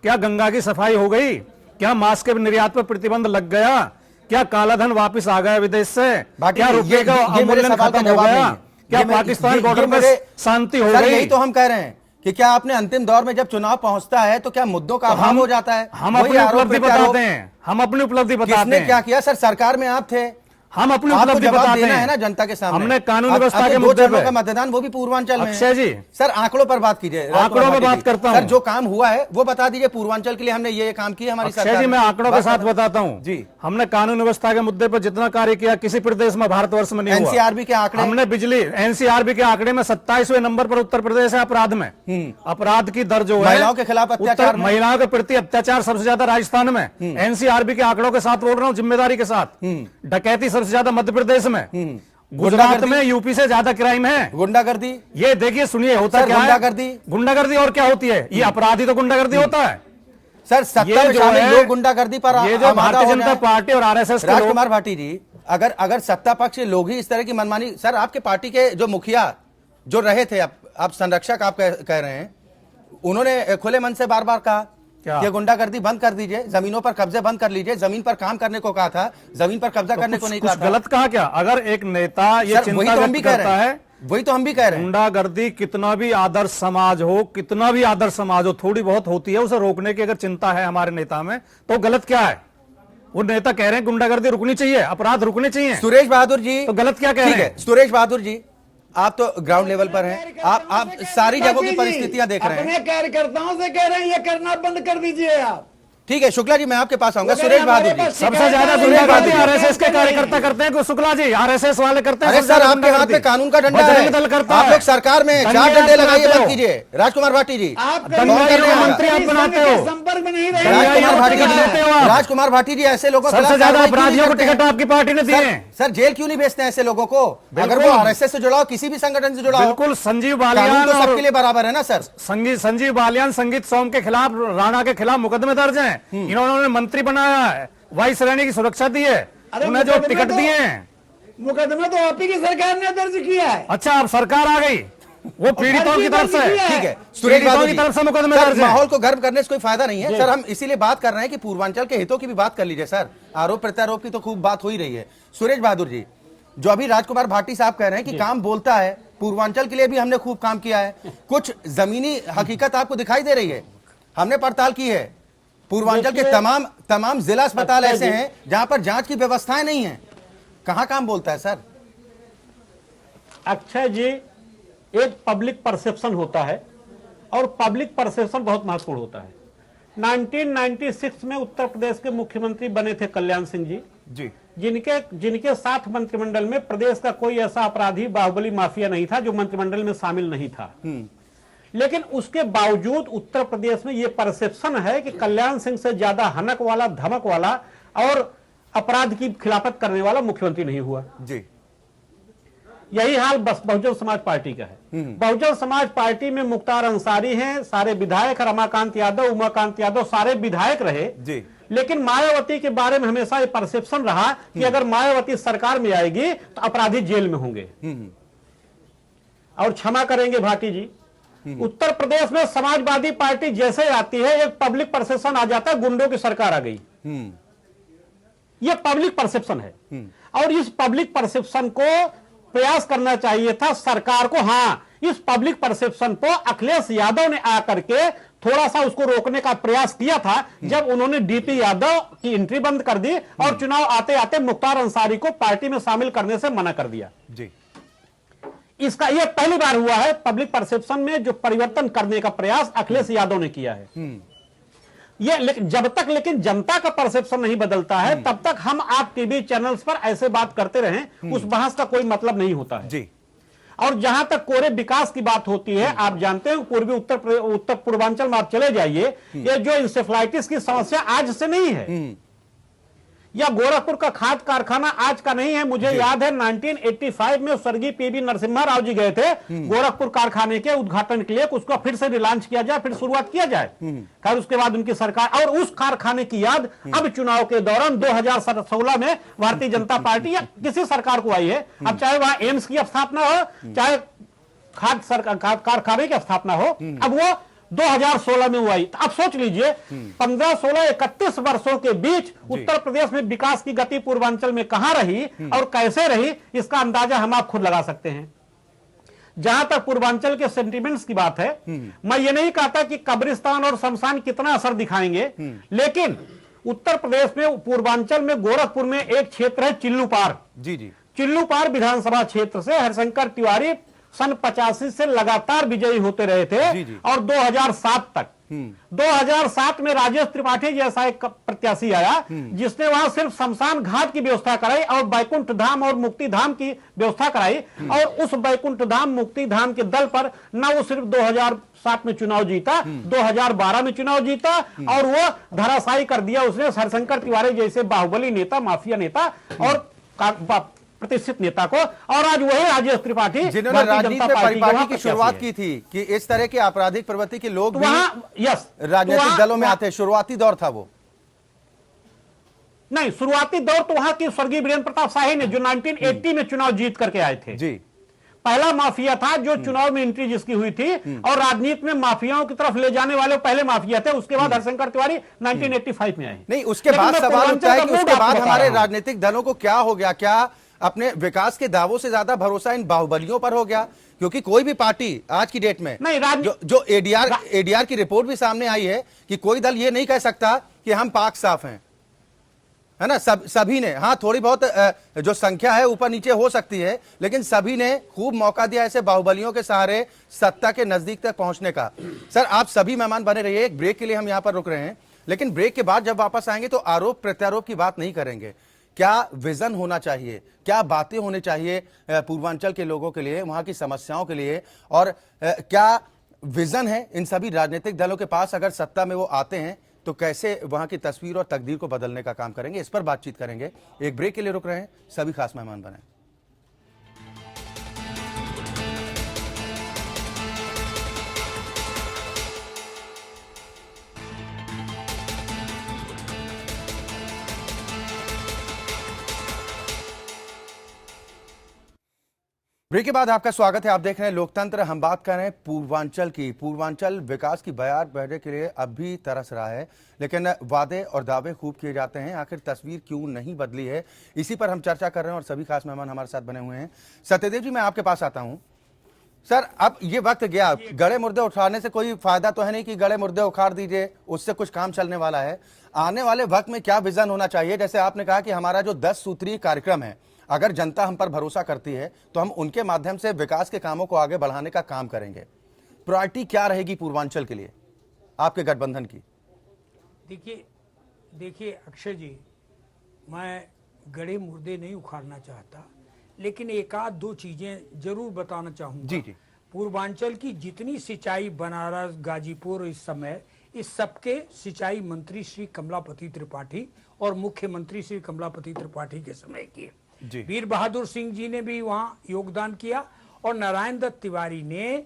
क्या गंगा की सफाई हो गई? क्या मास्क के निर्यात पर प्रतिबंध लग गया? क्या काला धन वापस आ गया विदेश से? क्या रुपए का अवमूल्यन खत्म हो गया? क्या पाकिस्तान बॉर्डर पर शांति हो गई? यही तो हम कह रहे हैं कि क्या आपने अंतिम दौर में जब चुनाव पहुंचता है तो क्या मुद्दों का अभाव हो जाता है? हम अपनी उपलब्धि बताते हैं, हम अपनी उपलब्धि बताते हैं। क्या किया सर? सरकार में आप थे, हम अपनी उपलब्धि बताते हैं। है ना जनता के सामने। हमने कानून व्यवस्था के मुद्दे पे, का मतदान वो भी पूर्वांचल में। अक्षय जी, सर आंकड़ों पर बात कीजिए। आंकड़ों में बात करता हूं। सर जो काम हुआ है वो बता दीजिए, पूर्वांचल के लिए हमने ये काम किया हमारी सरकार। अक्षय जी, मैं आंकड़ों के साथ बताता हूं जी। हमने कानून व्यवस्था के मुद्दे पर जितना कार्य किया किसी प्रदेश में भारतवर्ष में नहीं हुआ। एनसीआरबी के आंकड़े, हमने बिजली, एनसीआरबी के आंकड़े में 27वें नंबर पर उत्तर प्रदेश है अपराध में। अपराध की दर जो है, महिलाओं के खिलाफ अत्याचार, महिलाओं के प्रति अत्याचार सबसे ज्यादा राजस्थान में। एनसीआरबी के आंकड़ों के साथ बोल रहा हूं, जिम्मेदारी के साथ। डकैती सबसे ज्यादा मध्य प्रदेश में। गुजरात में यूपी से ज्यादा क्राइम है। गुंडागर्दी, ये देखिए, सुनिए, होता क्या है गुंडागर्दी। और क्या होती है? ये अपराधी तो गुंडागर्दी होता है। सर सत्ता में शामिल लोग गुंडागर्दी पर, ये जो भारतीय जनता पार्टी और आरएसएस के राजकुमार भाटी जी, अगर सत्ता पक्ष के लोग ही इस तरह की मनमानी, सर आपके पार्टी के जो मुखिया जो रहे थे, आप संरक्षक आप कह रहे हैं, उन्होंने खुले मन से बार बार कहा ये गुंडागर्दी बंद कर दीजिए, जमीनों पर कब्जे बंद कर लीजिए। जमीन पर काम करने को कहा था, जमीन पर कब्जा करने को नहीं कहा था। गलत कहा क्या? अगर एक नेता ये चिंता व्यक्त करता है वही तो हम भी कह रहे हैं। गुंडागर्दी कितना भी आदर्श समाज हो, कितना भी आदर्श समाज हो, थोड़ी बहुत होती है, उसे रोकने की अगर चिंता है हमारे नेता में तो गलत क्या है? वो नेता कह रहे हैं गुंडागर्दी रुकनी चाहिए, अपराध रुकने चाहिए। सुरेश बहादुर जी तो गलत क्या कह रहे हैं? सुरेश बहादुर जी, आप तो ग्राउंड लेवल पर हैं, आप सारी जगहों की परिस्थितियां देख रहे हैं। अपने कार्यकर्ताओं से कह रहे हैं ये करना बंद कर दीजिए आप। ठीक है शुक्ला जी, मैं आपके पास आऊंगा। सुरेश बहादुर जी, सबसे ज्यादा गुंडागर्दी आरएसएस के कार्यकर्ता करते हैं, शुक्ला जी आरएसएस वाले करते हैं। अरे सर, आपके हाथ में कानून का डंडा है, आप लोग सरकार में 4 डंडे लगाइए, बंद कीजिए। राजकुमार भाटी जी, मंत्री आप बनाते हो, संपर्क में नहीं रहे। राजकुमार भाटी जी, ऐसे लोगों को सबसे ज्यादा अपराधियों को टिकट आपकी पार्टी ने दिए हैं। सर जेल क्यों नहीं भेजते हैं ऐसे लोगों को? अगर वो आरएसएस से जुड़ा हो, किसी भी संगठन से जुड़ा हो, बिल्कुल। संजीव कानून बालियान तो सबके लिए बराबर है ना सर। संजीव बालियान, संगीत सोम के खिलाफ, राणा के खिलाफ मुकदमे दर्ज हैं। इन्होंने मंत्री बनाया है, वाइस रहने की सुरक्षा दी है, उन्हें जो टिकट दिए हैं। मुकदमा तो आप ही की सरकार ने दर्ज किया है। अच्छा, अब सरकार आ गई, वो पीड़ितों की तरफ से। ठीक है सुरेश बहादुर जी, तरफ से मुकदमे सर, दर्ज है। माहौल को गर्म करने से कोई फायदा नहीं है सर। हम इसीलिए बात कर रहे हैं कि पूर्वांचल के हितों की भी बात कर लीजिए सर। आरोप प्रत्यारोप की तो खूब बात हो ही रही है। सुरेश बहादुर जी, जो अभी राजकुमार भाटी साहब कह रहे हैं कि काम बोलता है, पूर्वांचल के लिए भी हमने खूब काम किया है, कुछ जमीनी हकीकत आपको दिखाई दे रही है? हमने पड़ताल की है, पूर्वांचल के तमाम जिला अस्पताल ऐसे हैं जहां पर जांच की व्यवस्थाएं नहीं है। कहां काम बोलता है सर? अक्षय जी, एक पब्लिक परसेप्शन होता है और पब्लिक परसेप्शन बहुत महत्वपूर्ण होता है। 1996 में उत्तर प्रदेश के मुख्यमंत्री बने थे कल्याण सिंह जी, जिनके साथ मंत्रिमंडल में प्रदेश का कोई ऐसा अपराधी बाहुबली माफिया नहीं था जो मंत्रिमंडल में शामिल नहीं था। लेकिन उसके बावजूद उत्तर प्रदेश में यह परसेप्शन है कि कल्याण सिंह से ज्यादा हनक वाला, धमक वाला और अपराध की खिलाफत करने वाला मुख्यमंत्री नहीं हुआ जी। यही हाल बस बहुजन समाज पार्टी का है। बहुजन समाज पार्टी में मुख्तार अंसारी हैं, सारे विधायक, रमाकांत यादव, उमाकांत यादव सारे विधायक रहे जी। लेकिन मायावती के बारे में हमेशा ये परसेप्शन रहा कि अगर मायावती सरकार में आएगी तो अपराधी जेल में होंगे। और क्षमा करेंगे भाटी जी, उत्तर प्रदेश में समाजवादी पार्टी जैसे आती है, एक पब्लिक परसेप्शन आ जाता है, गुंडों की सरकार आ गई। यह पब्लिक परसेप्शन है और इस पब्लिक परसेप्शन को प्रयास करना चाहिए था सरकार को। हाँ, इस पब्लिक परसेप्शन को अखिलेश यादव ने आकर के थोड़ा सा उसको रोकने का प्रयास किया था जब उन्होंने डीपी यादव की एंट्री बंद कर दी और चुनाव आते आते मुख्तार अंसारी को पार्टी में शामिल करने से मना कर दिया जी। इसका यह पहली बार हुआ है पब्लिक परसेप्शन में जो परिवर्तन करने का प्रयास अखिलेश यादव ने किया है। ये जब तक लेकिन जनता का परसेप्शन नहीं बदलता है तब तक हम आप टीवी चैनल्स पर ऐसे बात करते रहें, उस बहस का कोई मतलब नहीं होता है जी। और जहां तक कोरे विकास की बात होती है, आप जानते हैं पूर्वी उत्तर पूर्वांचल में आप चले जाइए, ये जो इंसेफ्लाइटिस की समस्या आज से नहीं है, या गोरखपुर का खाद कारखाना आज का नहीं है। मुझे याद है 1985 में स्वर्गीय पीवी नरसिम्हा राव जी गए थे गोरखपुर कारखाने के उद्घाटन के लिए, उसको फिर से रिलॉन्च किया जाए, फिर शुरुआत किया जाए। खैर उसके बाद उनकी सरकार, और उस कारखाने की याद अब चुनाव के दौरान 2016 में भारतीय जनता पार्टी या किसी सरकार को आई है। अब चाहे वहां एम्स की स्थापना हो, चाहे खाद कारखाने की स्थापना हो, अब वो 2016 में हुआ। तो अब सोच लीजिए 15, 16, 31 वर्षों के बीच उत्तर प्रदेश में विकास की गति पूर्वांचल में कहां रही और कैसे रही, इसका अंदाजा हम आप खुद लगा सकते हैं। जहां तक पूर्वांचल के सेंटिमेंट्स की बात है, मैं ये नहीं कहता कि कब्रिस्तान और शमशान कितना असर दिखाएंगे, लेकिन उत्तर प्रदेश में पूर्वांचल में गोरखपुर में एक क्षेत्र है चिल्लूपार जी। चिल्लूपार विधानसभा क्षेत्र से हरिशंकर तिवारी सन 85 से लगातार विजयी होते रहे थे जी। और 2007 तक 2007 में राजेश त्रिपाठी जैसा एक प्रत्याशी आया जिसने वहां सिर्फ शमशान घाट की व्यवस्था कराई और बैकुंठ धाम और मुक्ति धाम की व्यवस्था कराई। और उस बैकुंठ धाम मुक्ति धाम के दल पर न वो सिर्फ 2007 में चुनाव जीता, 2012 में चुनाव जीता और वो धराशायी कर दिया उसने हरिशंकर तिवारी जैसे बाहुबली नेता, माफिया नेता और प्रतिष्ठित नेता को। और आज वही राजेश त्रिपाठी जिन्होंने राजनीति में परिपाटी की शुरुआत की थी कि इस तरह के आपराधिक प्रवृत्ति के लोग भी राजनीतिक दलों में आते, शुरुआती दौर था वो। नहीं, शुरुआती दौर तो वहां की स्वर्गीय वीरेंद्र प्रताप शाही ने जो 1980 में चुनाव जीत करके आए थे जी। पहला माफिया था जो चुनाव में एंट्री जिसकी हुई थी और राजनीति में माफियाओं की तरफ ले जाने वाले पहले माफिया थे। उसके बाद हरिशंकर तिवारी 1985 में आए। नहीं, उसके बाद सवाल उठता है कि उसके बाद हमारे राजनीतिक दलों को क्या हो गया, क्या अपने विकास के दावों से ज्यादा भरोसा इन बाहुबलियों पर हो गया, क्योंकि कोई भी पार्टी आज की डेट में नहीं, जो एडीआर की रिपोर्ट भी सामने आई है कि कोई दल ये नहीं कह सकता कि हम पाक साफ हैं, है ना। सभी ने, हाँ थोड़ी बहुत जो संख्या है ऊपर नीचे हो सकती है, लेकिन सभी ने खूब मौका दिया ऐसे बाहुबलियों के सहारे सत्ता के नजदीक तक पहुंचने का। सर आप सभी मेहमान बने रहिए, एक ब्रेक के लिए हम यहां पर रुक रहे हैं, लेकिन ब्रेक के बाद जब वापस आएंगे तो आरोप प्रत्यारोप की बात नहीं करेंगे। क्या विजन होना चाहिए, क्या बातें होनी चाहिए पूर्वांचल के लोगों के लिए, वहां की समस्याओं के लिए, और क्या विजन है इन सभी राजनीतिक दलों के पास, अगर सत्ता में वो आते हैं तो कैसे वहां की तस्वीर और तकदीर को बदलने का काम करेंगे, इस पर बातचीत करेंगे। एक ब्रेक के लिए रुक रहे हैं, सभी खास मेहमान बने। ब्रेक के बाद आपका स्वागत है। आप देख रहे हैं लोकतंत्र। हम बात कर रहे हैं पूर्वांचल की। पूर्वांचल विकास की बयार बहने के लिए अब भी तरस रहा है, लेकिन वादे और दावे खूब किए जाते हैं। आखिर तस्वीर क्यों नहीं बदली है, इसी पर हम चर्चा कर रहे हैं और सभी खास मेहमान हमारे साथ बने हुए हैं। सत्यदेव जी, मैं आपके पास आता हूं। सर अब ये वक्त गया, गड़े मुर्दे उठाने से कोई फायदा तो है नहीं कि गड़े मुर्दे उखाड़ दीजिए, उससे कुछ काम चलने वाला है। आने वाले वक्त में क्या विजन होना चाहिए? जैसे आपने कहा कि हमारा जो 10 सूत्रीय कार्यक्रम है, अगर जनता हम पर भरोसा करती है तो हम उनके माध्यम से विकास के कामों को आगे बढ़ाने का काम करेंगे। प्रायोरिटी क्या रहेगी पूर्वांचल के लिए आपके गठबंधन की? देखिए अक्षय जी, मैं गड़े मुर्दे नहीं उखाड़ना चाहता, लेकिन एक आध दो चीजें जरूर बताना चाहूंगा। जी जी। पूर्वांचल की जितनी सिंचाई बनारस, गाजीपुर इस समय, इस सबके सिंचाई मंत्री श्री कमलापति त्रिपाठी और मुख्यमंत्री श्री कमलापति त्रिपाठी के समय की। वीर बहादुर सिंह जी ने भी वहां योगदान किया और नारायण दत्त तिवारी ने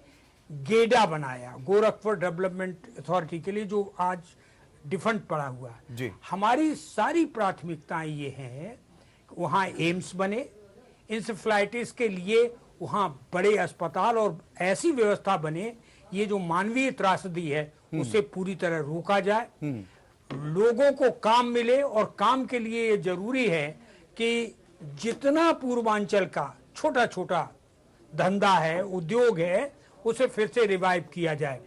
गेडा बनाया, गोरखपुर डेवलपमेंट अथॉरिटी के लिए, जो आज डिफंट पड़ा हुआ है। हमारी सारी प्राथमिकताएं ये हैं, वहां एम्स बने, इंसेफ्लाइटिस के लिए वहां बड़े अस्पताल और ऐसी व्यवस्था बने, ये जो मानवीय त्रासदी है उसे पूरी तरह रोका जाए, लोगों को काम मिले। और काम के लिए ये जरूरी है कि जितना पूर्वांचल का छोटा छोटा धंधा है, उद्योग है, उसे फिर से रिवाइव किया जाए।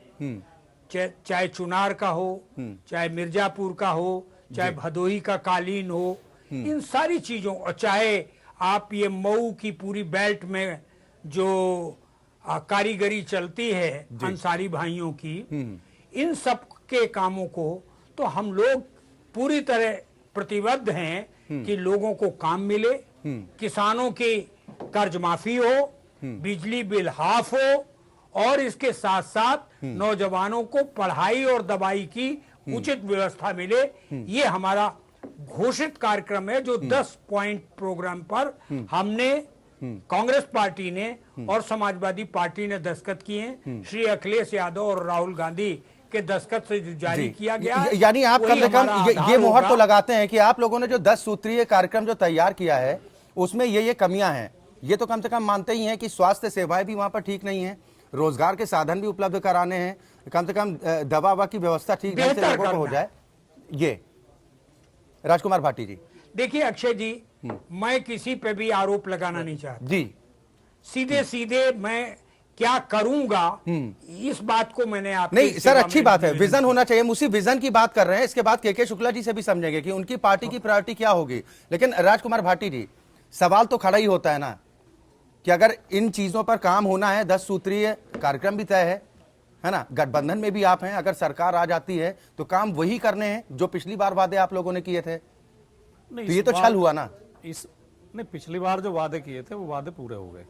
चाहे चुनार का हो, चाहे मिर्जापुर का हो, चाहे भदोही का कालीन हो, इन सारी चीजों, और चाहे आप ये मऊ की पूरी बेल्ट में जो कारीगरी चलती है अंसारी भाइयों की, इन सब के कामों को तो हम लोग पूरी तरह प्रतिबद्ध हैं कि लोगों को काम मिले, किसानों की कर्ज माफी हो, बिजली बिल हाफ हो, और इसके साथ साथ नौजवानों को पढ़ाई और दवाई की उचित व्यवस्था मिले। ये हमारा घोषित कार्यक्रम है, जो 10 पॉइंट प्रोग्राम पर हमने, कांग्रेस पार्टी ने और समाजवादी पार्टी ने दस्तखत किए हैं। श्री अखिलेश यादव और राहुल गांधी के दस्तखत से जारी किया गया। यानी आप कम से कम ये मोहर तो लगाते हैं कि आप लोगों ने जो 10 सूत्रीय कार्यक्रम जो तैयार किया है उसमें ये कमियां हैं, ये तो कम से कम मानते ही हैं कि स्वास्थ्य सेवाएं भी वहां पर ठीक नहीं है, रोजगार के साधन भी उपलब्ध कराने हैं, कम से कम दवा ववा की व्यवस्था ठीक ढंग से लोगों को हो जाए। ये राजकुमार भाटी जी, देखिए अक्षय जी, मैं किसी पे भी आरोप लगाना नहीं चाहता जी, सीधे सीधे मैं क्या करूंगा इस बात को मैंने आप नहीं सर, अच्छी बात है, विजन होना चाहिए, उसी विजन की बात कर रहे हैं। इसके बाद के शुक्ला जी से भी समझेंगे कि उनकी पार्टी की प्रायोरिटी क्या होगी। लेकिन राजकुमार भाटी जी, सवाल तो खड़ा ही होता है ना कि अगर इन चीजों पर काम होना है, 10 सूत्रीय कार्यक्रम भी तय है ना, गठबंधन में भी आप हैं, अगर सरकार आ जाती है तो काम वही करने हैं जो पिछली बार वादे आप लोगों ने किए थे, तो ये तो छल हुआ ना। नहीं, पिछली बार जो वादे किए थे वो वादे पूरे हो गए।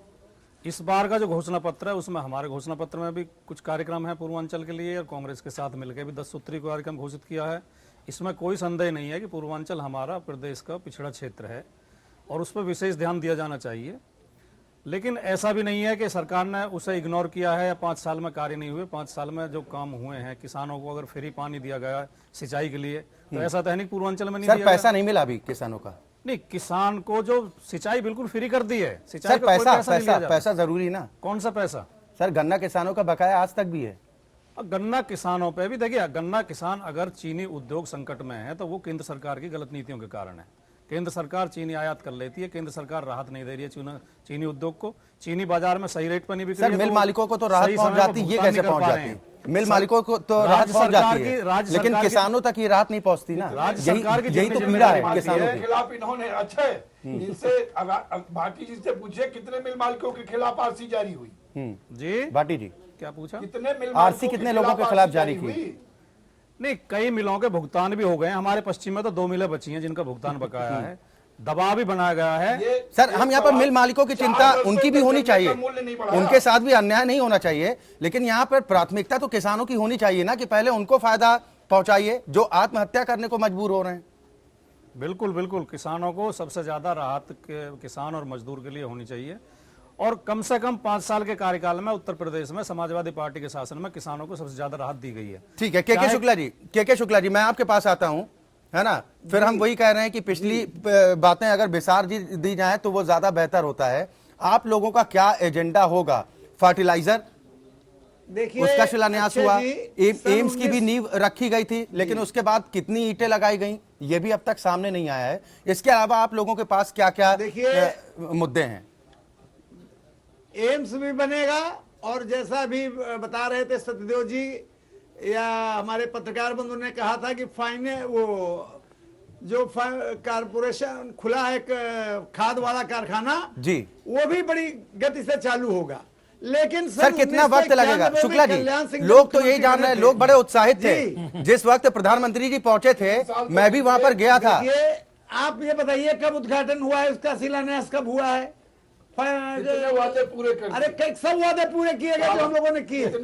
इस बार का जो घोषणा पत्र है उसमें, हमारे घोषणा पत्र में भी कुछ कार्यक्रम है पूर्वांचल के लिए, और कांग्रेस के साथ मिलकर भी 10 सूत्रीय कार्यक्रम घोषित किया है। इसमें कोई संदेह नहीं है कि पूर्वांचल हमारा प्रदेश का पिछड़ा क्षेत्र है और उस पर विशेष ध्यान दिया जाना चाहिए। लेकिन ऐसा भी नहीं है कि सरकार ने उसे इग्नोर किया है या 5 साल में कार्य नहीं हुए। 5 साल में जो काम हुए हैं, किसानों को अगर फ्री पानी दिया गया सिंचाई के लिए, तो ऐसा तो है नहीं पूर्वांचल में नहीं सर दिया पैसा नहीं मिला अभी किसानों का? नहीं, किसान को जो सिंचाई बिल्कुल फ्री कर दी है। सिंचाई सर का कोई पैसा जरूरी ना। कौन सा पैसा? सर गन्ना किसानों का बकाया आज तक भी है। गन्ना किसानों पे भी देखिए, गन्ना किसान अगर चीनी उद्योग संकट में है तो वो केंद्र सरकार की गलत नीतियों के कारण है। केंद्र सरकार चीनी आयात कर लेती है, केंद्र सरकार राहत नहीं दे रही है चीनी उद्योग को। चीनी बाजार में सही रेट पर नहीं बिक रही है। सर मिल मालिकों को तो राहत पहुंच जाती है, ये कैसे पहुंच जाती है? मिल मालिकों को तो राहत पहुंच जाती है, लेकिन किसानों तक ये राहत नहीं पहुंचती ना। यही तो पीड़ा है किसानों के की। खिलाफ इन्होंने अच्छा इनसे भाटी जी से पूछे कितने मिल मालिकों के खिलाफ आरसी जारी हुई? जी भाटी जी क्या पूछा? कितने मिल आरसी कितने लोगों के खिलाफ जारी की? नहीं, कई मिलों के भुगतान भी हो गए। हमारे पश्चिम में तो 2 मिलें बची हैं जिनका भुगतान बकाया है, दबाव भी बनाया गया है। सर हम यहाँ पर मिल मालिकों की चिंता उनकी भी होनी चाहिए, उनके साथ भी अन्याय नहीं होना चाहिए, लेकिन यहाँ पर प्राथमिकता तो किसानों की होनी चाहिए ना, कि पहले उनको फायदा पहुंचाइए जो आत्महत्या करने को मजबूर हो रहे हैं। बिल्कुल बिल्कुल, किसानों को सबसे ज्यादा राहत किसान और मजदूर के लिए होनी चाहिए। और कम से कम 5 साल के कार्यकाल में उत्तर प्रदेश में समाजवादी पार्टी के शासन में किसानों को सबसे ज्यादा राहत दी गई है। ठीक है, के शुक्ला जी मैं आपके पास आता हूं, है ना? फिर हम वही कह रहे हैं कि पिछली बातें अगर विसार दी जाए तो वो ज्यादा बेहतर होता है। आप लोगों का क्या एजेंडा होगा? फर्टिलाइजर देखिए उसका शिलान्यास हुआ, सन एम्स की भी नींव रखी गई थी, लेकिन उसके बाद कितनी ईंटें लगाई गई ये भी अब तक सामने नहीं आया है। इसके अलावा आप लोगों के पास क्या क्या मुद्दे हैं? एम्स भी बनेगा, और जैसा अभी बता रहे थे सत्यदेव जी या हमारे पत्रकार बंधु ने कहा था कि वो जो कारपोरेशन खुला है खाद वाला कारखाना जी, वो भी बड़ी गति से चालू होगा। लेकिन सर कितना वक्त लगेगा? शुक्ला जी, लोग तो यही जान रहे हैं, लोग बड़े उत्साहित थे जिस वक्त प्रधानमंत्री जी पहुंचे थे, मैं भी वहां पर गया था। आप ये बताइए कब उद्घाटन हुआ है, उसका शिलान्यास कब हुआ है? वादे पूरे कर, अरे सब वादे पूरे किए गए जो हम लोगों ने किए। अब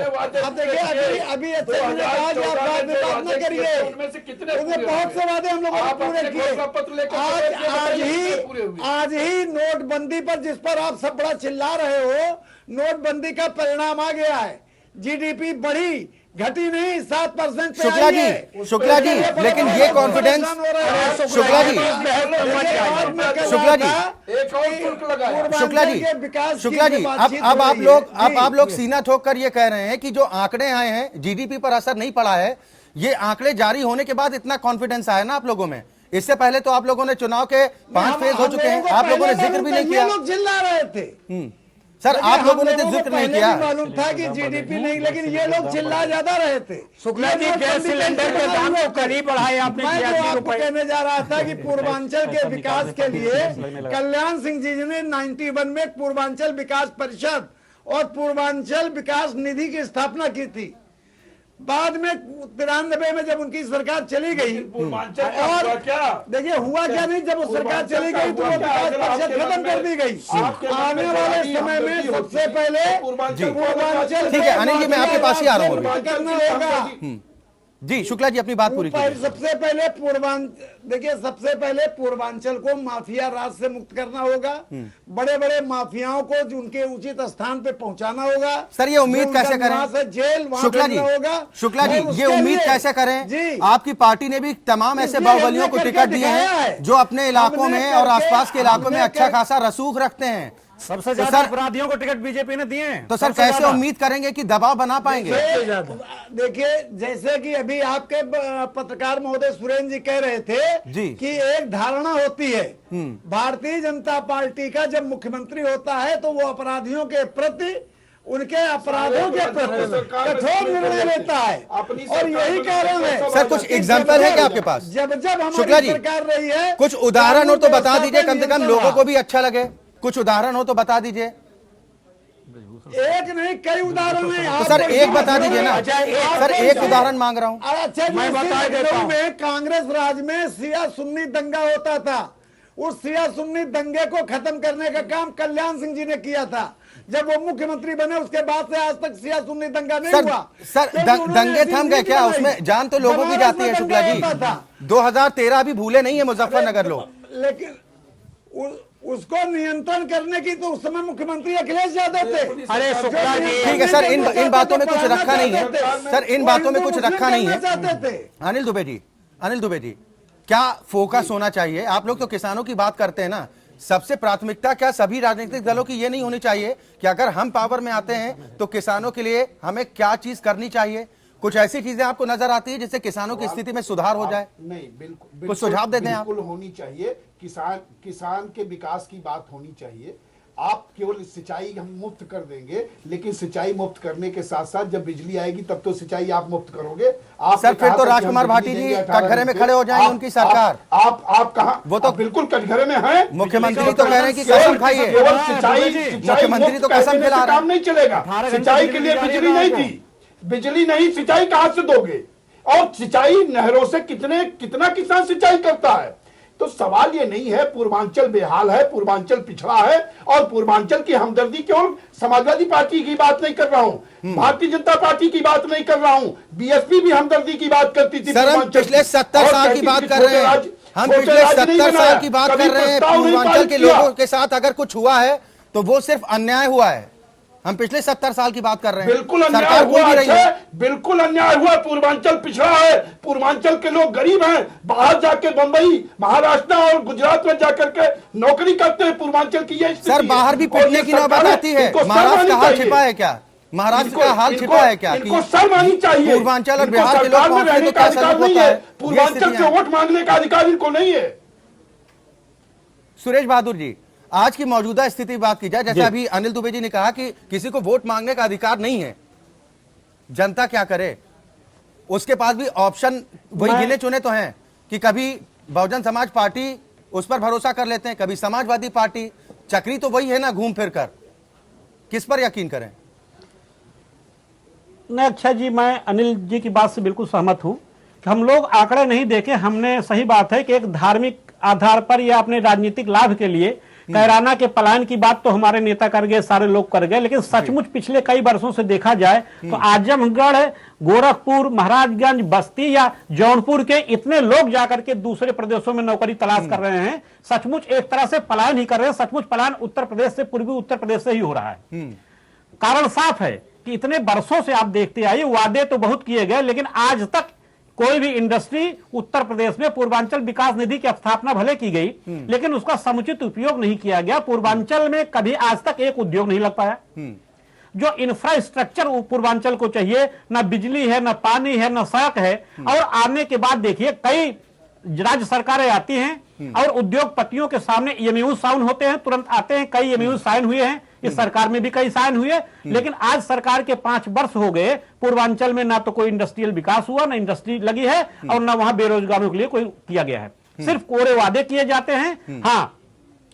देखिए अभी अच्छे से कहा कि आप बात न करिए, उनमें बहुत से वादे हम लोगों ने पूरे किए। आज ही नोटबंदी पर, जिस पर आप सब बड़ा चिल्ला रहे हो, नोटबंदी का परिणाम आ गया है। जीडीपी बढ़ी, घटी नहीं, 7% पे शुक्ला जी, लेकिन ये कॉन्फिडेंस, शुक्ला जी, अब आप लोग सीना ठोक कर ये कह रहे हैं कि जो आंकड़े आए हैं जीडीपी पर असर नहीं पड़ा है। ये आंकड़े जारी होने के बाद इतना कॉन्फिडेंस आया ना आप लोगों में। इससे पहले तो आप लोगों ने चुनाव के 5 फेज हो चुके हैं, आप लोगों ने जिक्र भी नहीं किया। लोग चिल्ला रहे थे सर, आप लोगों ने तो जिक्र नहीं किया। मालूम था कि जीडीपी नहीं, लेकिन ये लोग चिल्ला ज्यादा रहे थे। शुक्ला जी, गैस सिलेंडर के दाम को करीब बढ़ाए आपने। मैं तो आपको कहने जा रहा था कि पूर्वांचल के विकास के लिए कल्याण सिंह जी ने 91 में पूर्वांचल विकास परिषद और पूर्वांचल विकास निधि की स्थापना की थी। बाद में 93 में जब उनकी सरकार चली गई, और देखिए हुआ क्या नहीं, जब वो सरकार चली गई तो वो विकास परिषद खत्म कर दी गई। आने वाले समय में सबसे पहले पूर्वांचल, ठीक है अनिल जी, मैं आपके पास ही आ रहा हूँ। करना होगा। जी शुक्ला जी, अपनी बात पूरी कीजिए। सबसे पहले पूर्वांचल को माफिया राज से मुक्त करना होगा। बड़े बड़े माफियाओं को उनके उचित स्थान पे पहुंचाना होगा। सर ये उम्मीद कैसे करें? जेल शुक्ला जी, ये उम्मीद कैसे करें? आपकी पार्टी ने भी तमाम ऐसे बाहुबलियों को टिकट दिए हैं जो अपने इलाकों में और आसपास के इलाकों में अच्छा खासा रसूख रखते हैं। सबसे ज्यादा अपराधियों को टिकट बीजेपी ने दिए हैं। तो सर कैसे उम्मीद करेंगे कि दबाव बना पाएंगे? देखिए जैसे कि अभी आपके पत्रकार महोदय सुरेंद्र जी कह रहे थे कि एक धारणा होती है, भारतीय जनता पार्टी का जब मुख्यमंत्री होता है तो वो अपराधियों के प्रति, उनके अपराधों के प्रति कठोर निर्णय लेता है, और यही कारण है। सर कुछ एग्जाम्पल है क्या आपके पास? जब हमारी सरकार रही है, कुछ उदाहरण हो तो बता दीजिए, कम से कम लोगों को भी अच्छा लगे। कुछ उदाहरण हो तो बता दीजिए। एक नहीं, कई उदाहरण हैं। तो सर एक बता दीजिए ना। सर एक उदाहरण मांग रहा हूँ। अच्छा, मैं बता देता हूँ। कांग्रेस राज में सिया सुन्नी दंगा होता था, उस सिया सुन्नी दंगे को खत्म करने का काम कल्याण सिंह जी ने किया था। जब वो मुख्यमंत्री बने उसके बाद से आज तक सिया सुन्नी दंगा नहीं हुआ। सर दंगे थम गए क्या? उसमें जान तो लोगों की जाती है शुक्ला जी। 2013 भी भूले नहीं है मुजफ्फरनगर लोग। लेकिन उसको नियंत्रण करने की तो उस समय मुख्यमंत्री अखिलेश यादव थे। अरे शुक्ला जी, ठीक है सर, इन बातों में कुछ रखा नहीं है। सर इन बातों में कुछ रखा नहीं है। अनिल दुबे जी, क्या फोकस होना चाहिए? आप लोग तो किसानों की बात करते हैं ना, सबसे प्राथमिकता क्या सभी राजनीतिक दलों की ये नहीं होनी चाहिए कि अगर हम पावर में आते हैं तो किसानों के लिए हमें क्या चीज करनी चाहिए? कुछ ऐसी चीजें आपको नजर आती है जिससे किसानों की स्थिति में सुधार हो जाए? नहीं, बिल्कुल कुछ सुझाव दे दें आप। बिल्कुल होनी चाहिए। किसान के विकास की बात होनी चाहिए। आप केवल सिंचाई हम मुफ्त कर देंगे, लेकिन सिंचाई मुफ्त करने के साथ साथ जब बिजली आएगी तब तो सिंचाई आप मुफ्त करोगे। आप सर फिर तो राजकुमार भाटी जी कटघरे में खड़े हो जाएंगे उनकी सरकार। आप कहाँ? वो तो बिल्कुल कटघरे में है। मुख्यमंत्री तो कह रहे हैं कि कसम खाइए। केवल सिंचाई मुख्यमंत्री तो कसम खिला रहे हैं। काम नहीं चलेगा। सिंचाई के लिए बिजली नहीं थी, बिजली नहीं, सिंचाई कहां से दोगे? और सिंचाई नहरों से कितना किसान सिंचाई करता है? तो सवाल ये नहीं है पूर्वांचल बेहाल है, पूर्वांचल पिछड़ा है, और पूर्वांचल की हमदर्दी केवल समाजवादी पार्टी की बात नहीं कर रहा हूं, भारतीय जनता पार्टी की बात नहीं कर रहा हूं, बीएसपी भी हमदर्दी की बात करती थी। सर हम पिछले 70 साल की बात कर रहे हैं, हम पिछले 70 साल की बात कर रहे हैं। पूर्वांचल के लोगों के साथ अगर कुछ हुआ है तो वो सिर्फ अन्याय हुआ है। हम पिछले 70 साल की बात कर रहे हैं। बिल्कुल अन्याय हुआ, बिल्कुल अन्याय हुआ। पूर्वांचल पिछड़ा है, पूर्वांचल के लोग गरीब हैं, बाहर जाके बंबई, महाराष्ट्र और गुजरात में जाकर के नौकरी करते हैं। पूर्वांचल की ये सर बाहर भी पिटने की नौबत आती है। महाराष्ट्र का हाल छिपा है क्या? महाराष्ट्र का हाल छिपा है क्या? इनको शर्म आनी चाहिए। पूर्वांचल और बिहार के लोग रहने का अधिकार नहीं है, पूर्वांचल से वोट मांगने का अधिकार इनको नहीं है। सुरेश बहादुर जी, आज की मौजूदा स्थिति बात की जाए, जैसे अभी अनिल दुबे जी ने कहा कि किसी को वोट मांगने का अधिकार नहीं है, जनता क्या करे? उसके पास भी ऑप्शन वही गिने चुने तो हैं कि कभी बहुजन समाज पार्टी उस पर भरोसा कर लेते हैं, कभी समाजवादी पार्टी, चक्री तो वही है ना घूम फिर कर। किस पर यकीन करें? नहीं, अच्छा जी, मैं अनिल जी की बात से बिल्कुल सहमत हूं कि हम लोग आंकड़े नहीं देखे। हमने, सही बात है कि एक धार्मिक आधार पर या अपने राजनीतिक लाभ के लिए कैराना के पलायन की बात तो हमारे नेता कर गए, सारे लोग कर गए, लेकिन सचमुच पिछले कई वर्षों से देखा जाए तो आजमगढ़, गोरखपुर, महाराजगंज, बस्ती या जौनपुर के इतने लोग जाकर के दूसरे प्रदेशों में नौकरी तलाश कर रहे हैं। सचमुच एक तरह से पलायन ही कर रहे हैं। सचमुच पलायन उत्तर प्रदेश से, पूर्वी उत्तर प्रदेश से ही हो रहा है। कारण साफ है कि इतने वर्षों से आप देखते आइए, वादे तो बहुत किए गए, लेकिन आज तक कोई भी इंडस्ट्री उत्तर प्रदेश में, पूर्वांचल विकास निधि की स्थापना भले की गई, लेकिन उसका समुचित उपयोग नहीं किया गया। पूर्वांचल में कभी आज तक एक उद्योग नहीं लग पाया। जो इंफ्रास्ट्रक्चर पूर्वांचल को चाहिए, न बिजली है, न पानी है, न सड़क है। और आने के बाद देखिए कई राज्य सरकारें आती हैं और उद्योगपतियों के सामने एमओयू साइन होते हैं, तुरंत आते हैं। कई एमओयू साइन हुए हैं, इस सरकार में भी कई साइन हुए, लेकिन आज सरकार के 5 वर्ष हो गए, पूर्वांचल में ना तो कोई इंडस्ट्रियल विकास हुआ, ना इंडस्ट्री लगी है, और ना वहां बेरोजगारों के लिए कोई किया गया है। सिर्फ कोरे वादे किए जाते हैं। हाँ,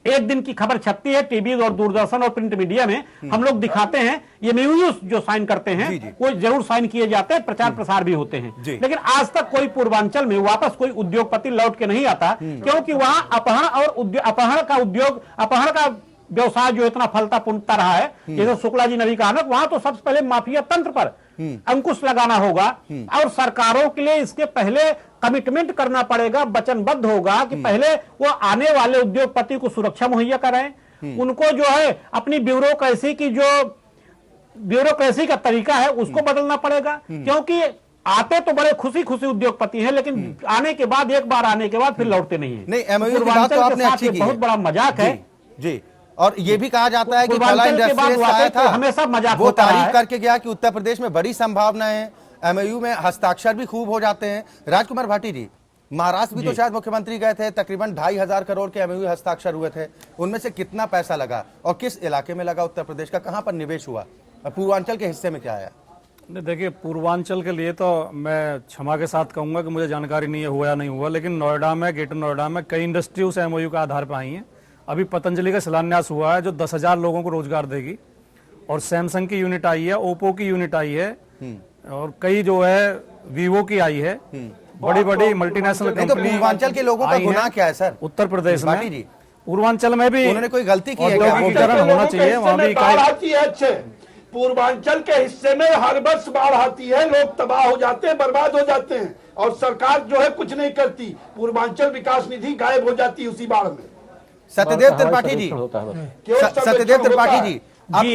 एक दिन की खबर छपती है टीवी और दूरदर्शन और प्रिंट मीडिया में, हम लोग दिखाते हैं ये एमओयू जो साइन करते हैं, वो जरूर साइन किए जाते हैं, प्रचार प्रसार भी होते हैं, लेकिन आज तक कोई पूर्वांचल में वापस कोई उद्योगपति लौट के नहीं आता, क्योंकि वहां अपहरण का व्यवसाय जो इतना फलता फूलता रहा है। जैसे शुक्ला जी ने भी कहा ना, वहां तो सबसे पहले माफिया तंत्र पर अंकुश लगाना होगा, और सरकारों के लिए इसके पहले कमिटमेंट करना पड़ेगा, वचनबद्ध होगा कि पहले वो आने वाले उद्योगपति को सुरक्षा मुहैया कराएं, उनको जो है अपनी ब्यूरोक्रेसी का तरीका है उसको बदलना पड़ेगा। क्योंकि आते तो बड़े खुशी खुशी उद्योगपति हैं, लेकिन आने के बाद, एक बार आने के बाद फिर लौटते नहीं है। नहीं, एमओयू की बात तो आपने अच्छी की है। बहुत बड़ा मजाक है जी। और ये भी कहा जाता है कि फला इंडस्ट्री आया था, हमेशा मजाक वो तारीफ करके गया कि उत्तर प्रदेश में बड़ी संभावनाएं हैं, एमओयू में हस्ताक्षर भी खूब हो जाते हैं। राजकुमार भाटी जी, महाराष्ट्र भी तो शायद मुख्यमंत्री गए थे, तकरीबन 2,500 करोड़ के एमओयू हस्ताक्षर हुए थे, उनमें से कितना पैसा लगा और किस इलाके में लगा उत्तर प्रदेश का, कहां पर निवेश हुआ, पूर्वांचल के हिस्से में क्या आया? देखिए, पूर्वांचल के लिए तो मैं क्षमा के साथ कहूंगा कि मुझे जानकारी नहीं है हुआ या नहीं हुआ, लेकिन नोएडा में, ग्रेटर नोएडा में कई इंडस्ट्री उस एमओयू के आधार पर आई हैं। अभी पतंजलि का शिलान्यास हुआ है जो 10,000 लोगों को रोजगार देगी, और सैमसंग की यूनिट आई है, ओप्पो की यूनिट आई है, और कई जो है वीवो की आई है, बड़ी बड़ी मल्टीनेशनल कंपनी। पूर्वांचल के लोगों का गुनाह क्या है सर उत्तर प्रदेश में? पूर्वांचल में भी उन्होंने कोई गलती की है? औद्योगिकीकरण होना चाहिए, वहाँ भी बाढ़ आती है। अच्छे पूर्वांचल के हिस्से में हर वर्ष बाढ़ आती है, लोग तबाह हो जाते हैं, बर्बाद हो जाते हैं, और सरकार जो है कुछ नहीं करती। पूर्वांचल विकास निधि गायब हो जाती है उसी बाढ़ में। सत्यदेव त्रिपाठी जी, सत्यदेव त्रिपाठी जी,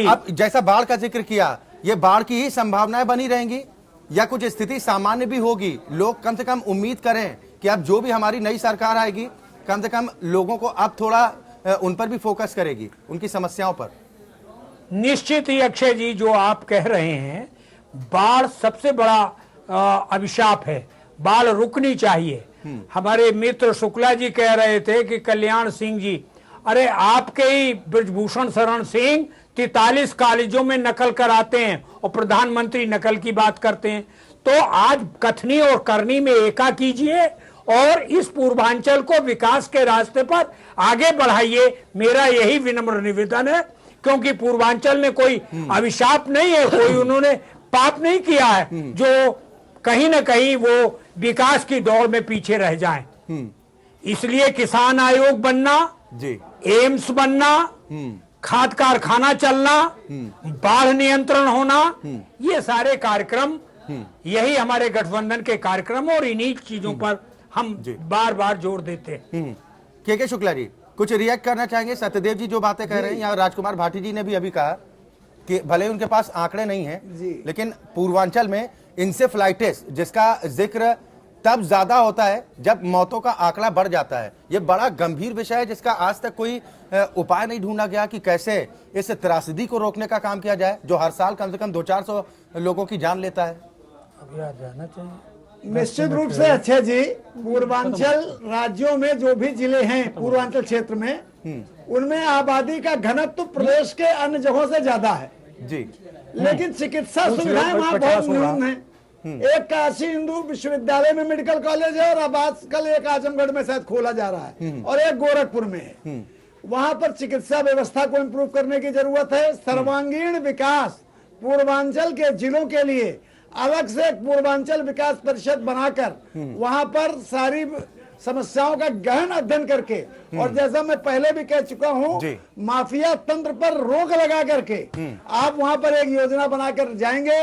अब जैसा बाढ़ का जिक्र किया, ये बाढ़ की ही संभावनाएं बनी रहेंगी या कुछ स्थिति सामान्य भी होगी? लोग कम से कम उम्मीद करें कि अब जो भी हमारी नई सरकार आएगी, कम से कम लोगों को अब थोड़ा उन पर भी फोकस करेगी, उनकी समस्याओं पर। निश्चित ही अक्षय जी, जो आप कह रहे हैं, बाढ़ सबसे बड़ा अभिशाप है, बाढ़ रुकनी चाहिए। हमारे मित्र शुक्ला जी कह रहे थे कि कल्याण सिंह जी, अरे आपके ही ब्रजभूषण शरण सिंह 43 कॉलेजों में नकल कराते हैं और प्रधानमंत्री नकल की बात करते हैं। तो आज कथनी और करनी में एका कीजिए और इस पूर्वांचल को विकास के रास्ते पर आगे बढ़ाइए। मेरा यही विनम्र निवेदन है, क्योंकि पूर्वांचल में कोई अभिशाप नहीं है, कोई उन्होंने पाप नहीं किया है जो कहीं ना कहीं वो विकास की दौड़ में पीछे रह जाएं। इसलिए किसान आयोग बनना जी, एम्स बनना, खाद कारखाना चलना, बाढ़ नियंत्रण होना, ये सारे कार्यक्रम, यही हमारे गठबंधन के कार्यक्रम और इन्हीं चीजों पर हम बार बार जोर देते हैं। के शुक्ला जी कुछ रिएक्ट करना चाहेंगे? सत्यदेव जी जो बातें कह रहे हैं, यहाँ राजकुमार भाटी जी ने भी अभी कहा कि भले उनके पास आंकड़े नहीं हैं, लेकिन पूर्वांचल में इंसेफ्लाइटिस जिसका जिक्र तब ज्यादा होता है जब मौतों का आंकड़ा बढ़ जाता है। ये बड़ा गंभीर विषय है जिसका आज तक कोई उपाय नहीं ढूंढा गया कि कैसे इस त्रासदी को रोकने का काम किया जाए, जो हर साल कम से कम 200-400 लोगों की जान लेता है। अभी आ जाना चाहिए निश्चित रूप से। अच्छे जी, पूर्वांचल राज्यों में जो भी जिले हैं पूर्वांचल क्षेत्र में, उनमें आबादी का घनत्व तो प्रदेश के अन्य जगहों से ज्यादा है जी, लेकिन चिकित्सा सुविधाएं वहाँ बहुत न्यून है। एक काशी हिंदू विश्वविद्यालय में मेडिकल कॉलेज है, और अब आजकल एक आजमगढ़ में शायद खोला जा रहा है, और एक गोरखपुर में है। वहां पर चिकित्सा व्यवस्था को इम्प्रूव करने की जरूरत है। सर्वांगीण विकास पूर्वांचल के जिलों के लिए अलग से एक पूर्वांचल विकास परिषद बनाकर वहां पर सारी समस्याओं का गहन अध्ययन करके, और जैसा मैं पहले भी कह चुका हूं, माफिया तंत्र पर रोक लगा करके आप वहां पर एक योजना बनाकर जाएंगे,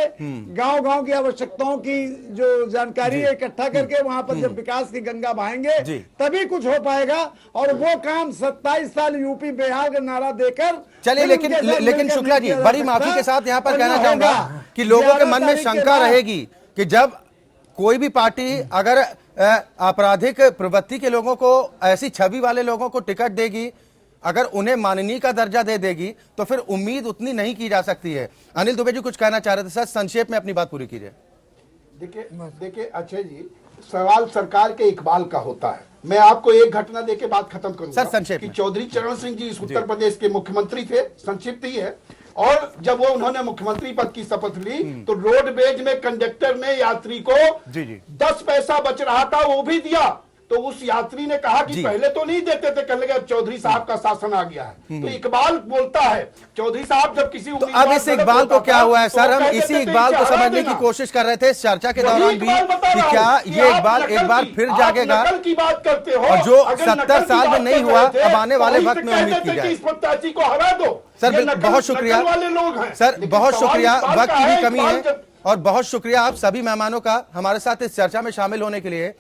गांव-गांव की आवश्यकताओं की जो जानकारी है इकट्ठा करके वहां पर जब विकास की गंगा बहाएंगे तभी कुछ हो पाएगा। और वो काम 27 साल यूपी बिहार का नारा देकर चलिए। लेकिन शुक्ला जी, बड़ी माफी के साथ यहाँ पर कहना चाहूंगा कि लोगों के मन में शंका रहेगी कि जब कोई भी पार्टी अगर आपराधिक प्रवृत्ति के लोगों को, ऐसी छवि वाले लोगों को टिकट देगी, अगर उन्हें माननीय का दर्जा दे देगी, तो फिर उम्मीद उतनी नहीं की जा सकती है। अनिल दुबे जी कुछ कहना चाह रहे थे सर, संक्षेप में अपनी बात पूरी कीजिए। देखिए अक्षय जी, सवाल सरकार के इकबाल का होता है। मैं आपको एक घटना देके बात खत्म करूंगा सर, संक्षेप कि चौधरी चरण सिंह जी इस उत्तर प्रदेश के मुख्यमंत्री थे, संक्षिप्त ही है। और जब वो उन्होंने मुख्यमंत्री पद की शपथ ली तो रोडवेज में कंडक्टर ने यात्री को 10 पैसा बच रहा था वो भी दिया। तो उस यात्री ने कहा कि पहले तो नहीं देते थे, कहने लगे अब चौधरी साहब का शासन आ गया है। तो इकबाल बोलता है, चौधरी साहब जब किसी तो अब इस इकबाल को क्या हुआ है सर? हम इसी इकबाल को समझने की कोशिश कर रहे थे इस चर्चा के दौरान भी कि क्या ये इकबाल एक बार फिर जागेगा, की बात करते हो, और जो 70 साल में नहीं हुआ अब आने वाले वक्त में उम्मीद की जाए। इस प्रत्याशी को हरा दो। सर बहुत शुक्रिया सर, बहुत शुक्रिया, वक्त की भी कमी है, और बहुत शुक्रिया आप सभी मेहमानों का हमारे साथ इस चर्चा में शामिल होने के लिए।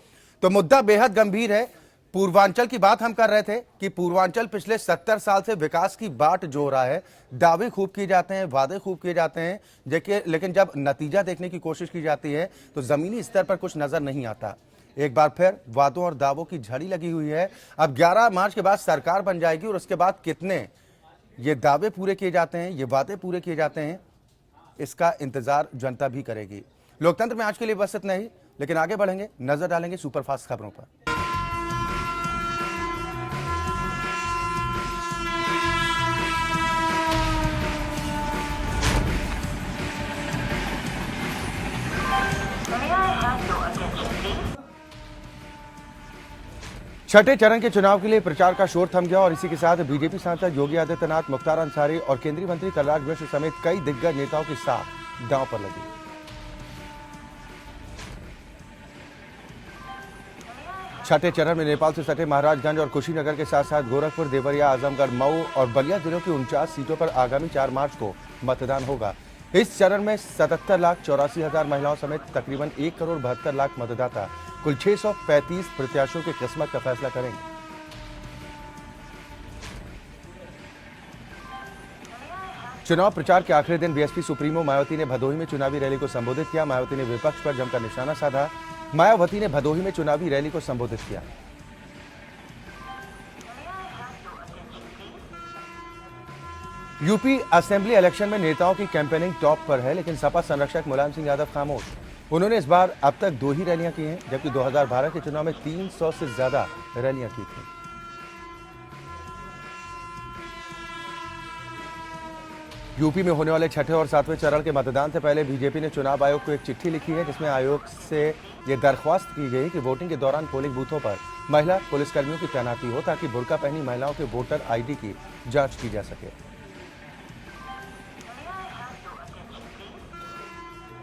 तो मुद्दा बेहद गंभीर है। पूर्वांचल की बात हम कर रहे थे कि पूर्वांचल पिछले 70 साल से विकास की बाट जो रहा है, दावे खूब किए जाते हैं, वादे खूब किए जाते हैं, देखिए, लेकिन जब नतीजा देखने की कोशिश की जाती है तो जमीनी स्तर पर कुछ नजर नहीं आता। एक बार फिर वादों और दावों की झड़ी लगी हुई है। अब 11 मार्च के बाद सरकार बन जाएगी और उसके बाद कितने ये दावे पूरे किए जाते हैं, ये वादे पूरे किए जाते हैं, इसका इंतजार जनता भी करेगी। लोकतंत्र में आज के लिए बस इतना ही, लेकिन आगे बढ़ेंगे, नजर डालेंगे सुपरफास्ट खबरों पर। छठे चरण के चुनाव के लिए प्रचार का शोर थम गया और इसी के साथ बीजेपी सांसद योगी आदित्यनाथ, मुख्तार अंसारी और केंद्रीय मंत्री कलराज मिश्र समेत कई दिग्गज नेताओं की साथ दांव पर लगी। छठे चरण में नेपाल से सटे महाराजगंज और कुशीनगर के साथ साथ गोरखपुर, देवरिया, आजमगढ़, मऊ और बलिया जिलों की 49 सीटों पर आगामी 4 मार्च को मतदान होगा। इस चरण में 77,84,000 महिलाओं समेत तकरीबन 1,72,00,000 मतदाता कुल 635 प्रत्याशियों की किस्मत का फैसला करेंगे। चुनाव प्रचार के आखिरी दिन बीएसपी सुप्रीमो मायावती ने भदोही में चुनावी रैली को संबोधित किया। मायावती ने विपक्ष पर जमकर निशाना साधा। मायावती ने भदोही में चुनावी रैली को संबोधित किया। यूपी असेंबली इलेक्शन में नेताओं की कैंपेनिंग टॉप पर है, लेकिन सपा संरक्षक मुलायम सिंह यादव खामोश। उन्होंने इस बार अब तक 2 ही रैलियां की हैं, जबकि 2012 के चुनाव में 300 से ज्यादा रैलियां की थी। यूपी में होने वाले छठे और 7वें चरण के मतदान से पहले बीजेपी ने चुनाव आयोग को एक चिट्ठी लिखी है, जिसमें आयोग से ये दरख्वास्त की गई कि वोटिंग के दौरान पोलिंग बूथों पर महिला पुलिसकर्मियों की तैनाती हो, ताकि बुर्का पहनी महिलाओं के वोटर आईडी की जांच की जा सके।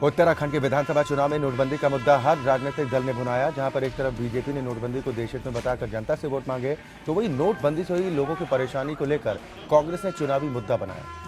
उत्तराखंड के विधानसभा चुनाव में नोटबंदी का मुद्दा हर राजनीतिक दल ने भुनाया। जहां पर एक तरफ बीजेपी ने नोटबंदी को देशहित में बताकर जनता से वोट मांगे, तो वही नोटबंदी से हुई लोगों की परेशानी को लेकर कांग्रेस ने चुनावी मुद्दा बनाया।